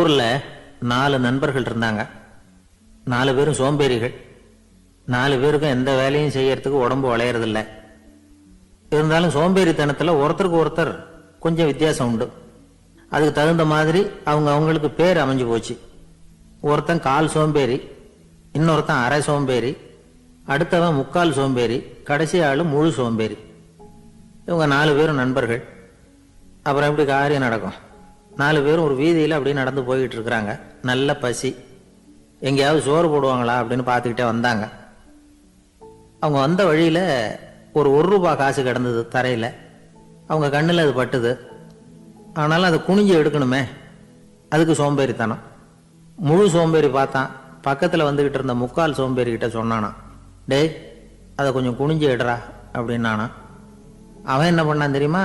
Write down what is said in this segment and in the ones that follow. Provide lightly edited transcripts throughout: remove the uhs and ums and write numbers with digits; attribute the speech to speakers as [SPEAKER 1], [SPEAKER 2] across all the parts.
[SPEAKER 1] ஊர்ல 4 நண்பர்கள் இருந்தாங்க. 4 பேரும் சோம்பேறிகள். 4 பேருக்கும் எந்த வேலையும் செய்யறதுக்கு உடம்பு வளையறதில்ல. இருந்தாலும் சோம்பேறித்தனத்துல ஒருத்தருக்கு ஒருத்தர் கொஞ்சம் வித்தியாசம் உண்டு. அதுக்கு தகுந்த மாதிரி அவங்களுக்கு பேர் அமைஞ்சு போச்சு. ஒருத்தன் கால் சோம்பேறி, இன்னொருத்தன் அரை சோம்பேறி, அடுத்தவன் முக்கால் சோம்பேறி, கடைசி ஆளு முழு சோம்பேறி. இவங்க 4 பேரும் நண்பர்கள். அப்புறம் எப்படி காரியம் நடக்கும்? 4 பேரும் ஒரு வீதியில் அப்படியே நடந்து போய்கிட்டு இருக்கிறாங்க. நல்ல பசி. எங்கேயாவது சோறு போடுவாங்களா அப்படின்னு பார்த்துக்கிட்டே வந்தாங்க. அவங்க வந்த வழியில் ஒரு ரூபா காசு கிடந்தது தரையில். அவங்க கண்ணில் அது பட்டுது. ஆனாலும் அதை குனிஞ்சு எடுக்கணுமே, அதுக்கு சோம்பேறித்தனம். முழு சோம்பேறி பார்த்தான். பக்கத்தில் வந்துக்கிட்டு இருந்த முக்கால் சோம்பேறிக்கிட்ட சொன்னானா, டேய் அதை கொஞ்சம் குனிஞ்சு எடுறா அப்படின்னானா. அவன் என்ன பண்ணான் தெரியுமா?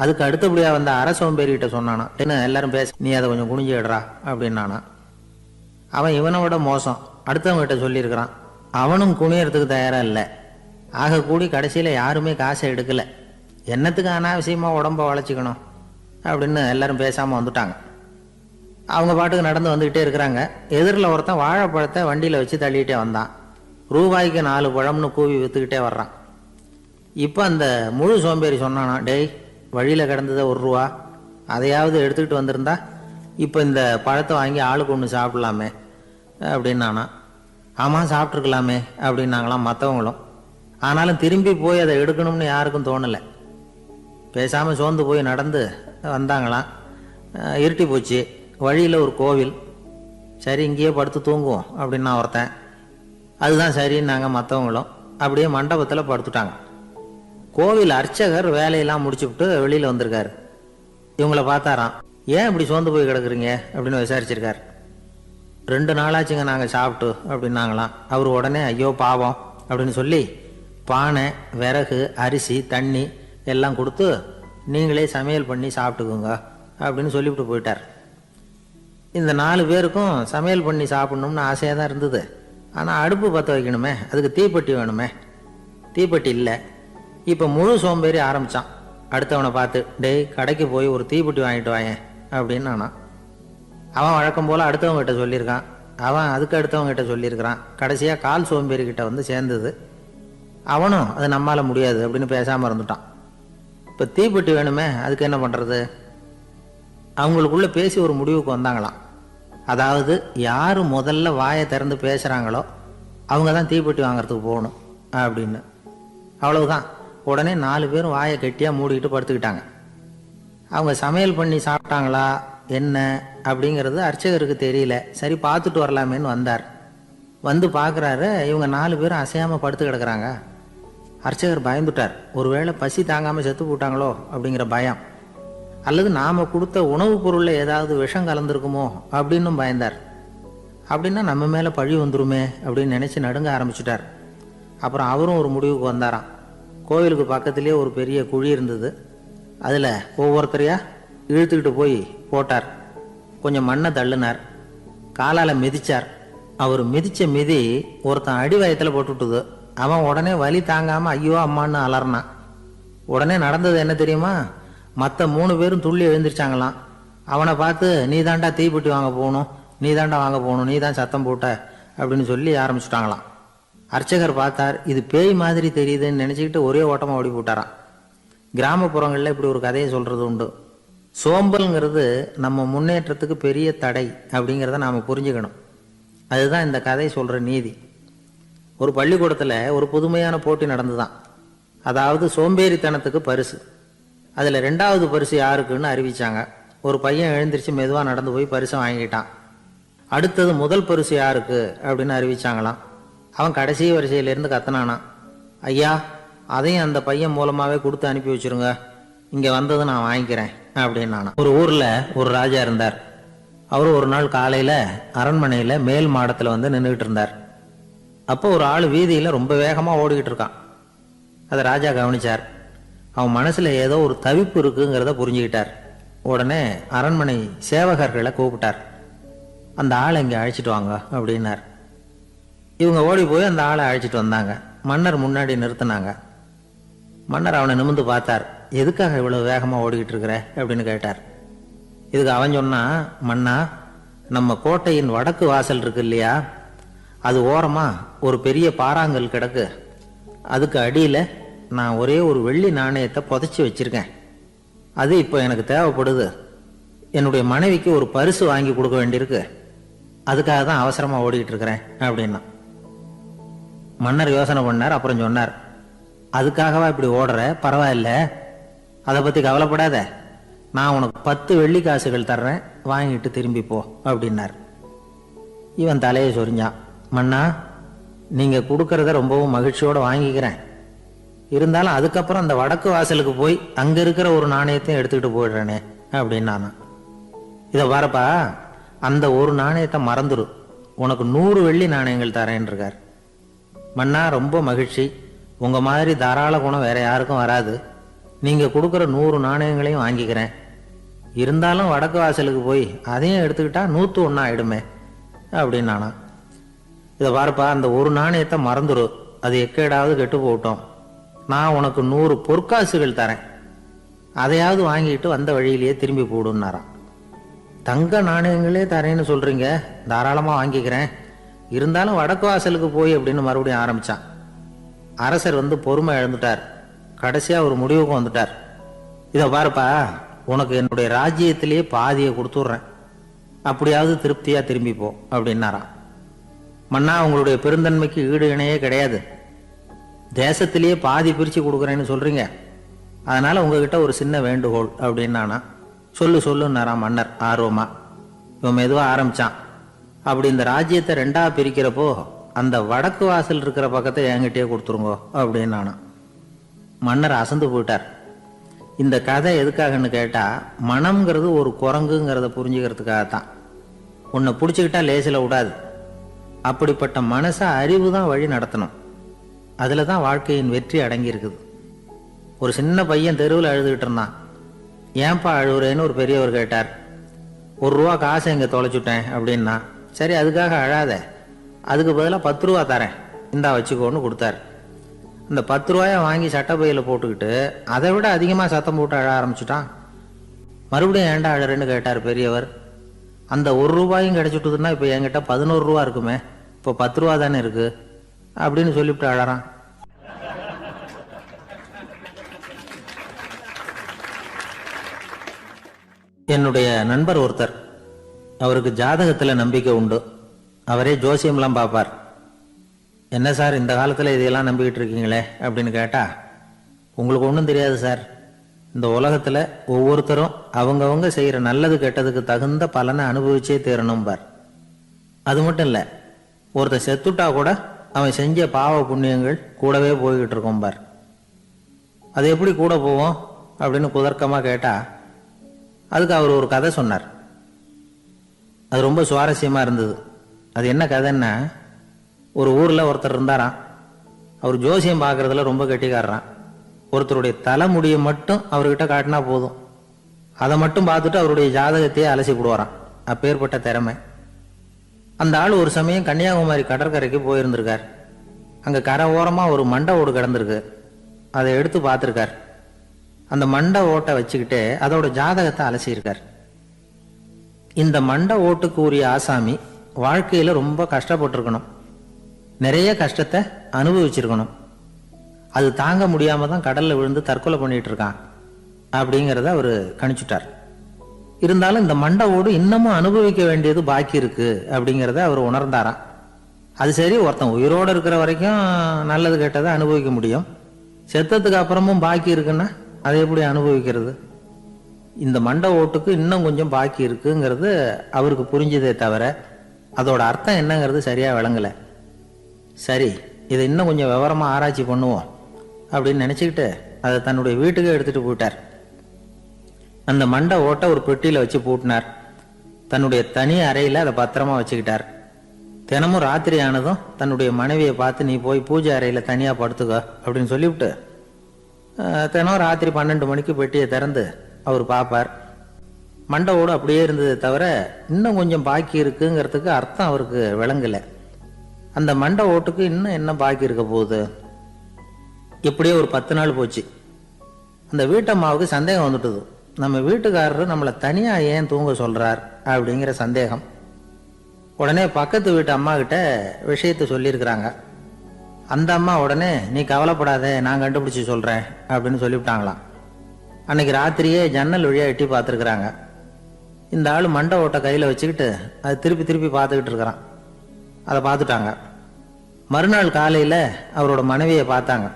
[SPEAKER 1] அதுக்கு அடுத்தபடியா வந்த அரை சோம்பேறிகிட்ட சொன்னானா, என்ன எல்லாரும் பேச, நீ அதை கொஞ்சம் குனிஞ்சு எடுறா அப்படின்னானா. அவன் இவனை விட மோசம். அடுத்தவங்க கிட்ட சொல்லியிருக்கிறான். அவனும் குனியறதுக்கு தயாரா இல்லை. ஆக கூடி கடைசியில் யாருமே காசை எடுக்கல. என்னத்துக்கு அனாவசியமா உடம்ப வளைச்சிக்கணும் அப்படின்னு எல்லாரும் பேசாம வந்துட்டாங்க. அவங்க பாட்டுக்கு நடந்து வந்துகிட்டே இருக்கிறாங்க. எதிரில் ஒருத்தன் வாழைப்பழத்தை வண்டியில வச்சு தள்ளிக்கிட்டே வந்தான். ரூபாய்க்கு 4 பழம்னு கூவி வித்துக்கிட்டே வர்றான். இப்போ அந்த முழு சோம்பேறி சொன்னானா, டேய் வழியில் கிடந்ததை 1 ரூபா, அதையாவது எடுத்துக்கிட்டு வந்திருந்தா இப்போ இந்த பழத்தை வாங்கி ஆளுக்கு ஒன்று சாப்பிடலாமே அப்படின்னானா. ஆமாம் சாப்பிட்ருக்கலாமே அப்படின்னாங்களாம் மற்றவங்களும். ஆனாலும் திரும்பி போய் அதை எடுக்கணும்னு யாருக்கும் தோணலை. பேசாமல் சோர்ந்து போய் நடந்து வந்தாங்களாம். இருட்டி போச்சு. வழியில் ஒரு கோவில். சரி இங்கேயே படுத்து தூங்குவோம் அப்படின்னா ஒருத்தன். அதுதான் சரின்னாங்க மற்றவங்களும். அப்படியே மண்டபத்தில் படுத்துட்டாங்க. கோவில் அர்ச்சகர் வேலையெல்லாம் முடிச்சுவிட்டு வெளியில் வந்திருக்காரு. இவங்கள பார்த்தாராம். ஏன் இப்படி சோர்ந்து போய் கிடக்குறீங்க அப்படின்னு விசாரிச்சிருக்காரு. 2 நாளாச்சுங்க நாங்கள் சாப்பிட்டு அப்படின்னாங்களாம். அவர் உடனே ஐயோ பாவம் அப்படின்னு சொல்லி பானை, விறகு, அரிசி, தண்ணி எல்லாம் கொடுத்து நீங்களே சமையல் பண்ணி சாப்பிட்டுக்குங்க அப்படின்னு சொல்லிவிட்டு போயிட்டார். இந்த 4 பேருக்கும் சமையல் பண்ணி சாப்பிட்ணும்னு ஆசையாக தான் இருந்தது. ஆனால் அடுப்பு பற்ற வைக்கணுமே, அதுக்கு தீப்பெட்டி வேணுமே. தீப்பெட்டி இல்லை. இப்போ முழு சோம்பேறி ஆரம்பித்தான். அடுத்தவனை பார்த்து, டேய் கடைக்கு போய் ஒரு தீப்பெட்டி வாங்கிட்டு வாயேன் அப்படின்னு நானா. அவன் வழக்கம் போல் அடுத்தவங்ககிட்ட சொல்லியிருக்கான். அவன் அதுக்கு அடுத்தவங்ககிட்ட சொல்லியிருக்கிறான். கடைசியாக கால் சோம்பேறிக்கிட்ட வந்து சேர்ந்தது. அவனும் அது நம்மால் முடியாது அப்படின்னு பேசாமல் இருந்துட்டான். இப்போ தீப்பெட்டி வேணுமே, அதுக்கு என்ன பண்ணுறது? அவங்களுக்குள்ளே பேசி ஒரு முடிவுக்கு வந்தாங்களாம். அதாவது யார் முதல்ல வாயை திறந்து பேசுகிறாங்களோ அவங்க தான் தீப்பெட்டி வாங்கிறதுக்கு போகணும் அப்படின்னு. அவ்வளவுதான். உடனே 4 பேரும் வாயை கெட்டியாக மூடிக்கிட்டு படுத்துக்கிட்டாங்க. அவங்க சமையல் பண்ணி சாப்பிட்டாங்களா என்ன அப்படிங்கிறது அர்ச்சகருக்கு தெரியல. சரி பார்த்துட்டு வரலாமேன்னு வந்தார். வந்து பார்க்குறாரு, இவங்க 4 பேரும் அசையாமல் படுத்து கிடக்குறாங்க. அர்ச்சகர் பயந்துட்டார். ஒருவேளை பசி தாங்காமல் செத்து போட்டாங்களோ அப்படிங்கிற பயம், அல்லது நாம் கொடுத்த உணவுப் பொருளில் ஏதாவது விஷம் கலந்துருக்குமோ அப்படின்னும் பயந்தார். அப்படின்னா நம்ம மேலே பழி வந்துருமே அப்படின்னு நினச்சி நடுங்க ஆரம்பிச்சுட்டார். அப்புறம் அவரும் ஒரு முடிவுக்கு வந்தாராம். கோவிலுக்கு பக்கத்துலேயே ஒரு பெரிய குழி இருந்தது. அதில் ஒவ்வொருத்தரையா இழுத்துக்கிட்டு போய் போட்டார். கொஞ்சம் மண்ணை தள்ளினார். காலால் மிதிச்சார். அவர் மிதித்த மிதி ஒருத்தன் அடி வயத்தில் போட்டுவிட்டுது. அவன் உடனே வலி தாங்காமல் ஐயோ அம்மான்னு அலறினான். உடனே நடந்தது என்ன தெரியுமா? மற்ற 3 பேரும் துள்ளி எழுந்திரிச்சாங்களாம். அவனை பார்த்து, நீ தாண்டா தீப்பெட்டி வாங்க போகணும், நீ தாண்டா வாங்க போகணும், நீ தான் சத்தம் போட்ட அப்படின்னு சொல்லி ஆரம்பிச்சுட்டாங்களாம். அர்ச்சகர் பார்த்தார். இது பேய் மாதிரி தெரியுதுன்னு நினச்சிக்கிட்டு ஒரே ஓட்டமாக ஓடி போட்டாராம். கிராமப்புறங்களில் இப்படி ஒரு கதையை சொல்கிறது உண்டு. சோம்பல்ங்கிறது நம்ம முன்னேற்றத்துக்கு பெரிய தடை அப்படிங்கிறத நாம் புரிஞ்சுக்கணும். அதுதான் இந்த கதை சொல்கிற நீதி. ஒரு பள்ளிக்கூடத்தில் ஒரு புதுமையான போட்டி நடந்துதான். அதாவது சோம்பேறித்தனத்துக்கு பரிசு. அதில் 2வது பரிசு யாருக்குன்னு அறிவிச்சாங்க. ஒரு பையன் எழுந்திரிச்சு மெதுவாக நடந்து போய் பரிசை வாங்கிட்டான். அடுத்தது முதல் பரிசு யாருக்கு அப்படின்னு அறிவிச்சாங்களாம். அவன் கடைசி வரிசையிலேருந்து கத்தனானா, ஐயா அதையும் அந்த பையன் மூலமாகவே கொடுத்து அனுப்பி வச்சுருங்க, இங்கே வந்தது நான் வாங்கிக்கிறேன் அப்படின்னானா. ஒரு ஊரில் ஒரு ராஜா இருந்தார். அவர் ஒரு நாள் காலையில் அரண்மனையில் மேல் மாடத்தில் வந்து நின்றுக்கிட்டு இருந்தார். அப்போ ஒரு ஆள் வீதியில் ரொம்ப வேகமாக ஓடிக்கிட்டு இருக்கான். அதை ராஜா கவனிச்சார். அவன் மனசில் ஏதோ ஒரு தவிப்பு இருக்குங்கிறத புரிஞ்சுக்கிட்டார். உடனே அரண்மனை சேவகர்களை கூப்பிட்டார். அந்த ஆளை இங்கே அழைச்சிட்டு வாங்க அப்படின்னார். இவங்க ஓடி போய் அந்த ஆளை அழைச்சிட்டு வந்தாங்க. மன்னர் முன்னாடி நிறுத்தினாங்க. மன்னர் அவனை நிமிர்ந்து பார்த்தார். எதுக்காக இவ்வளவு வேகமாக ஓடிக்கிட்டு இருக்கிற அப்படின்னு கேட்டார். இதுக்கு அவன் சொன்னா, மன்னா, நம்ம கோட்டையின் வடக்கு வாசல் இருக்கு இல்லையா, அது ஓரமா ஒரு பெரிய பாறாங்கல் கிடக்கு. அதுக்கு அடியில் நான் ஒரே ஒரு வெள்ளி நாணயத்தை புதைச்சி வச்சிருக்கேன். அது இப்போ எனக்கு தேவைப்படுது. என்னுடைய மனைவிக்கு ஒரு பரிசு வாங்கி கொடுக்க வேண்டியிருக்கு. அதுக்காக தான் அவசரமாக ஓடிக்கிட்டு இருக்கிறேன் அப்படின்னா. மன்னர் யோசனை பண்ணார். அப்புறம் சொன்னார், அதுக்காகவா இப்படி ஓடுற? பரவாயில்ல, அதை பற்றி கவலைப்படாத. நான் உனக்கு 10 வெள்ளி காசுகள் தர்றேன், வாங்கிட்டு திரும்பி போ அப்படின்னார். இவன் தலையை சொரிஞ்சான். மன்னா, நீங்கள் கொடுக்கறத ரொம்பவும் மகிழ்ச்சியோடு வாங்கிக்கிறேன். இருந்தாலும் அதுக்கப்புறம் அந்த வடக்கு வாசலுக்கு போய் அங்கே இருக்கிற ஒரு நாணயத்தையும் எடுத்துக்கிட்டு போயிடுறேனே அப்படின்னானா. இதை பாருப்பா, அந்த ஒரு நாணயத்தை மறந்துடு, உனக்கு 100 வெள்ளி நாணயங்கள் தரேன் இருக்கார். மன்னா, ரொம்ப மகிழ்ச்சி. உங்கள் மாதிரி தாராள குணம் வேற யாருக்கும் வராது. நீங்கள் கொடுக்குற 100 நாணயங்களையும் வாங்கிக்கிறேன். இருந்தாலும் வடக்கு வாசலுக்கு போய் அதையும் எடுத்துக்கிட்டா 101 ஆயிடுமே அப்படின்னானா. இதை பாருப்பா, அந்த ஒரு நாணயத்தை மறந்துடு, அது எக்கேடாவது கெட்டு போட்டோம். நான் உனக்கு 100 பொற்காசுகள் தரேன், அதையாவது வாங்கிட்டு வந்த வழியிலேயே திரும்பி போடுன்னாராம். தங்க நாணயங்களே தரேன்னு சொல்றீங்க, தாராளமாக வாங்கிக்கிறேன். இருந்தாலும் வடக்கு வாசலுக்கு போய் அப்படின்னு மறுபடியும் ஆரம்பிச்சான். அரசர் பொறுமை இழந்துட்டார். கடைசியாக ஒரு முடிவுக்கு வந்துட்டார். இதை பாருப்பா, உனக்கு என்னுடைய ராஜ்யத்திலேயே பாதியை கொடுத்துட்றேன், அப்படியாவது திருப்தியாக திரும்பி போ அப்படின்னாராம். மன்னா, உங்களுடைய பெருந்தன்மைக்கு ஈடு இணையே கிடையாது. தேசத்திலேயே பாதி பிரித்து கொடுக்குறேன்னு சொல்கிறீங்க, அதனால் உங்ககிட்ட ஒரு சின்ன வேண்டுகோள் அப்படின்னானா. சொல்லுன்னாராம் மன்னர் ஆர்வமா. இவன் மெதுவாக ஆரம்பித்தான். அப்படி இந்த ராஜ்யத்தை 2ஆக பிரிக்கிறப்போ அந்த வடக்கு வாசல் இருக்கிற பக்கத்தை என்கிட்டயே கொடுத்துருங்கோ அப்படின்னானா. மன்னர் அசந்து போயிட்டார். இந்த கதை எதுக்காகன்னு கேட்டால், மனம்ங்கிறது ஒரு குரங்குங்கிறத புரிஞ்சுக்கிறதுக்காகத்தான். உன்னை பிடிச்சிக்கிட்டா லேசில் விடாது. அப்படிப்பட்ட மனசை அறிவு தான் வழி நடத்தணும். அதில் தான் வாழ்க்கையின் வெற்றி அடங்கி இருக்குது. ஒரு சின்ன பையன் தெருவில் அழுதுகிட்டு இருந்தான். ஏன்பா அழுகுறேன்னு ஒரு பெரியவர் கேட்டார். 1 ரூபா காசை இங்கே தொலைச்சுட்டேன் அப்படின்னா. சரி, அதுக்காக அழாத, அதுக்கு பதிலாக 10 ரூபா தரேன், இந்தா வச்சுக்கோன்னு கொடுத்தாரு. அந்த 10 ரூபாயை வாங்கி சட்டப்பையில் போட்டுக்கிட்டு அதை விட அதிகமாக சத்தம் போட்டு அழ ஆரம்பிச்சுட்டான். மறுபடியும் ஏன்டா அழறேன்னு கேட்டார் பெரியவர். அந்த 1 ரூபாயும் கிடைச்சிட்டுதுன்னா இப்போ என்கிட்ட 11 ரூபா இருக்குமே, இப்போ 10 ரூபா தானே இருக்கு அப்படின்னு சொல்லிவிட்டு அழறான். என்னுடைய நண்பர் ஒருத்தர், அவருக்கு ஜாதகத்தில் நம்பிக்கை உண்டு. அவரே ஜோசியம்லாம் பார்ப்பார். என்ன சார், இந்த காலத்தில் இதையெல்லாம் நம்பிக்கிட்டு இருக்கீங்களே அப்படின்னு கேட்டால், உங்களுக்கு ஒன்றும் தெரியாது சார். இந்த உலகத்தில் ஒவ்வொருத்தரும் அவங்கவங்க செய்கிற நல்லது கெட்டதுக்கு தகுந்த பலனை அனுபவிச்சே தீரணும் பார். அது மட்டும் இல்லை, ஒருத்தர் செத்துட்டா கூட அவன் செஞ்ச பாவ புண்ணியங்கள் கூடவே போய்கிட்டு இருக்கோம் பார். அது எப்படி கூட போவோம் அப்படின்னு குதர்க்கமாக கேட்டால், அதுக்கு அவர் ஒரு கதை சொன்னார். அது ரொம்ப சுவாரஸ்யமாக இருந்தது. அது என்ன கதைன்னா, ஒரு ஊரில் ஒருத்தர் இருந்தாராம். அவர் ஜோசியம் பார்க்குறதுல ரொம்ப கெட்டிக்காரரான். ஒருத்தருடைய தலைமுடியை மட்டும் அவர்கிட்ட காட்டினா போதும், அதை மட்டும் பார்த்துட்டு அவருடைய ஜாதகத்தையே அலசி போடுவாராம். அப்பேற்பட்ட திறமை. அந்த ஆள் ஒரு சமயம் கன்னியாகுமரி கடற்கரைக்கு போயிருந்திருக்கார். அங்கே கரை ஓரமாக ஒரு மண்டை ஓடு கிடந்திருக்கு. அதை எடுத்து பார்த்துருக்கார். அந்த மண்டை ஓட்டை வச்சுக்கிட்டே அதோட ஜாதகத்தை அலசியிருக்கார். இந்த மண்டை ஓட்டுக்கு உரிய ஆசாமி வாழ்க்கையில் ரொம்ப கஷ்டப்பட்டிருக்கணும், நிறைய கஷ்டத்தை அனுபவிச்சிருக்கணும். அது தாங்க முடியாமல் தான் கடலில் விழுந்து தற்கொலை பண்ணிட்டு இருக்கான் அப்படிங்கிறத அவர் கணிச்சுட்டார். இருந்தாலும் இந்த மண்டை ஓடு இன்னமும் அனுபவிக்க வேண்டியது பாக்கி இருக்கு அப்படிங்கிறத அவர் உணர்ந்தாராம். அது சரி, ஒருத்தன் உயிரோடு இருக்கிற வரைக்கும் நல்லது கெட்டதை அனுபவிக்க முடியும், செத்ததுக்கு அப்புறமும் பாக்கி இருக்குன்னா அதை எப்படி அனுபவிக்கிறது? இந்த மண்டை ஓட்டுக்கு இன்னும் கொஞ்சம் பாக்கி இருக்குங்கிறது அவருக்கு புரிஞ்சதே தவிர அதோட அர்த்தம் என்னங்கிறது சரியாக விளங்கலை. சரி, இதை இன்னும் கொஞ்சம் விவரமாக ஆராய்ச்சி பண்ணுவோம் அப்படின்னு நினச்சிக்கிட்டு அதை தன்னுடைய வீட்டுக்கு எடுத்துகிட்டு போயிட்டார். அந்த மண்டை ஓட்டை ஒரு பெட்டியில் வச்சு பூட்டினார். தன்னுடைய தனி அறையில் அதை பத்திரமா வச்சுக்கிட்டார். தினமும் ராத்திரி ஆனதும் தன்னுடைய மனைவியை பார்த்து, நீ போய் பூஜை அறையில் தனியாக படுத்துக்க அப்படின்னு சொல்லிவிட்டு தினம் ராத்திரி 12 மணிக்கு பெட்டியை திறந்து அவர் பார்ப்பார். மண்டை ஓடு அப்படியே இருந்ததை தவிர இன்னும் கொஞ்சம் பாக்கி இருக்குங்கிறதுக்கு அர்த்தம் அவருக்கு விளங்கலை. அந்த மண்டை ஓட்டுக்கு இன்னும் என்ன பாக்கி இருக்க போகுது? இப்படியே ஒரு 10 நாள் போச்சு. அந்த வீட்டம்மாவுக்கு சந்தேகம் வந்துட்டுது. நம்ம வீட்டுக்காரரு நம்மளை தனியாக ஏன் தூங்க சொல்கிறார் அப்படிங்கிற சந்தேகம். உடனே பக்கத்து வீட்டு அம்மா கிட்ட விஷயத்தை சொல்லியிருக்கிறாங்க. அந்த அம்மா உடனே நீ கவலைப்படாத, நான் கண்டுபிடிச்சி சொல்கிறேன் அப்படின்னு சொல்லிவிட்டாங்களாம். அன்னைக்கு ராத்திரியே ஜன்னல் வழியாக எட்டி பார்த்துருக்குறாங்க. இந்த ஆள் மண்டை ஓட்டை கையில் வச்சுக்கிட்டு அது திருப்பி திருப்பி பார்த்துக்கிட்டு இருக்கிறான். அதை பார்த்துட்டாங்க. மறுநாள் காலையில் அவரோட மனைவியை பார்த்தாங்க.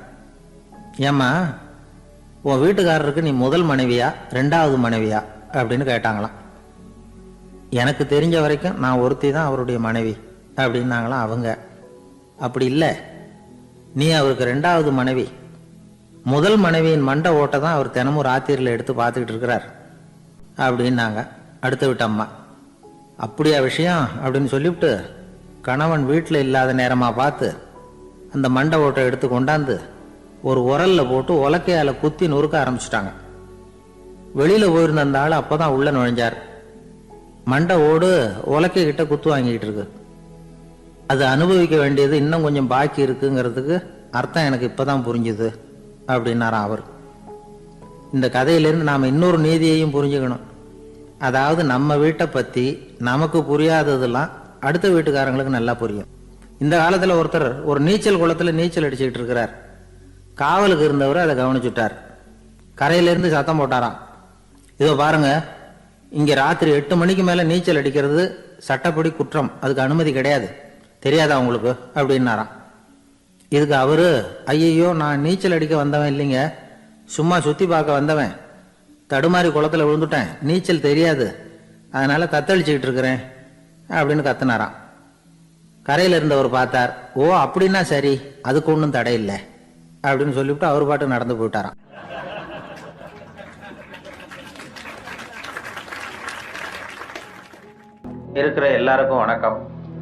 [SPEAKER 1] ஏம்மா, உன் வீட்டுக்காரருக்கு நீ முதல் மனைவியா ரெண்டாவது மனைவியா அப்படின்னு கேட்டாங்களாம். எனக்கு தெரிஞ்ச வரைக்கும் நான் ஒருத்தி தான் அவருடைய மனைவி அப்படின்னாங்களாம் அவங்க. அப்படி இல்லை, நீ அவருக்கு ரெண்டாவது மனைவி. முதல் மனைவியின் மண்டை ஓட்டை தான் அவர் தினமும் ராத்திரியில் எடுத்து பார்த்துக்கிட்டு இருக்கிறார் அப்படின்னாங்க அடுத்த வீட்டு அம்மா. அப்படியா விஷயம் அப்படின்னு சொல்லிவிட்டு கணவன் வீட்டில் இல்லாத நேரமாக பார்த்து அந்த மண்டை ஓட்டை எடுத்து கொண்டாந்து ஒரு உரல்ல போட்டு உலக்கையால் குத்தி நொறுக்க ஆரம்பிச்சிட்டாங்க. வெளியில் போயிருந்த அந்த ஆள் அப்போ தான் உள்ள நுழைஞ்சார். மண்டை ஓடு உலக்கை கிட்ட குத்து வாங்கிக்கிட்டு இருக்கு. அது அனுபவிக்க வேண்டியது இன்னும் கொஞ்சம் பாக்கி இருக்குங்கிறதுக்கு அர்த்தம் எனக்கு இப்போதான் புரிஞ்சுது அப்படின்னாராம் அவர். இந்த கதையிலேருந்து நாம் இன்னொரு நீதியையும் புரிஞ்சுக்கணும். அதாவது நம்ம வீட்டை பற்றி நமக்கு புரியாததெல்லாம் அடுத்த வீட்டுக்காரங்களுக்கு நல்லா புரியும். இந்த காலத்தில் ஒருத்தர் ஒரு நீச்சல் குளத்தில் நீச்சல் அடிச்சுக்கிட்டு இருக்கிறார். காவலுக்கு இருந்தவர் அதை கவனிச்சுட்டார். கரையிலேருந்து சத்தம் போட்டாராம், இதோ பாருங்க, இங்கே ராத்திரி 8 மணிக்கு மேலே நீச்சல் அடிக்கிறது சட்டப்படி குற்றம், அதுக்கு அனுமதி கிடையாது, தெரியாதா உங்களுக்கு அப்படின்னாராம். இதுக்கு அவரு, ஐயையோ நான் நீச்சல் அடிக்க வந்தவன் இல்லைங்க, சும்மா சுற்றி பார்க்க வந்தவன், தடுமாறி குளத்தில் விழுந்துட்டேன், நீச்சல் தெரியாது, அதனால் தத்தளிச்சுக்கிட்டு இருக்கிறேன் அப்படின்னு கத்துனாராம். கரையில் இருந்தவர் பார்த்தார். ஓ அப்படின்னா சரி, அதுக்கு ஒன்றும் தடை இல்லை அப்படின்னு சொல்லிவிட்டு அவர் பாட்டு நடந்து போயிட்டாராம். இருக்கிற எல்லாருக்கும் வணக்கம்.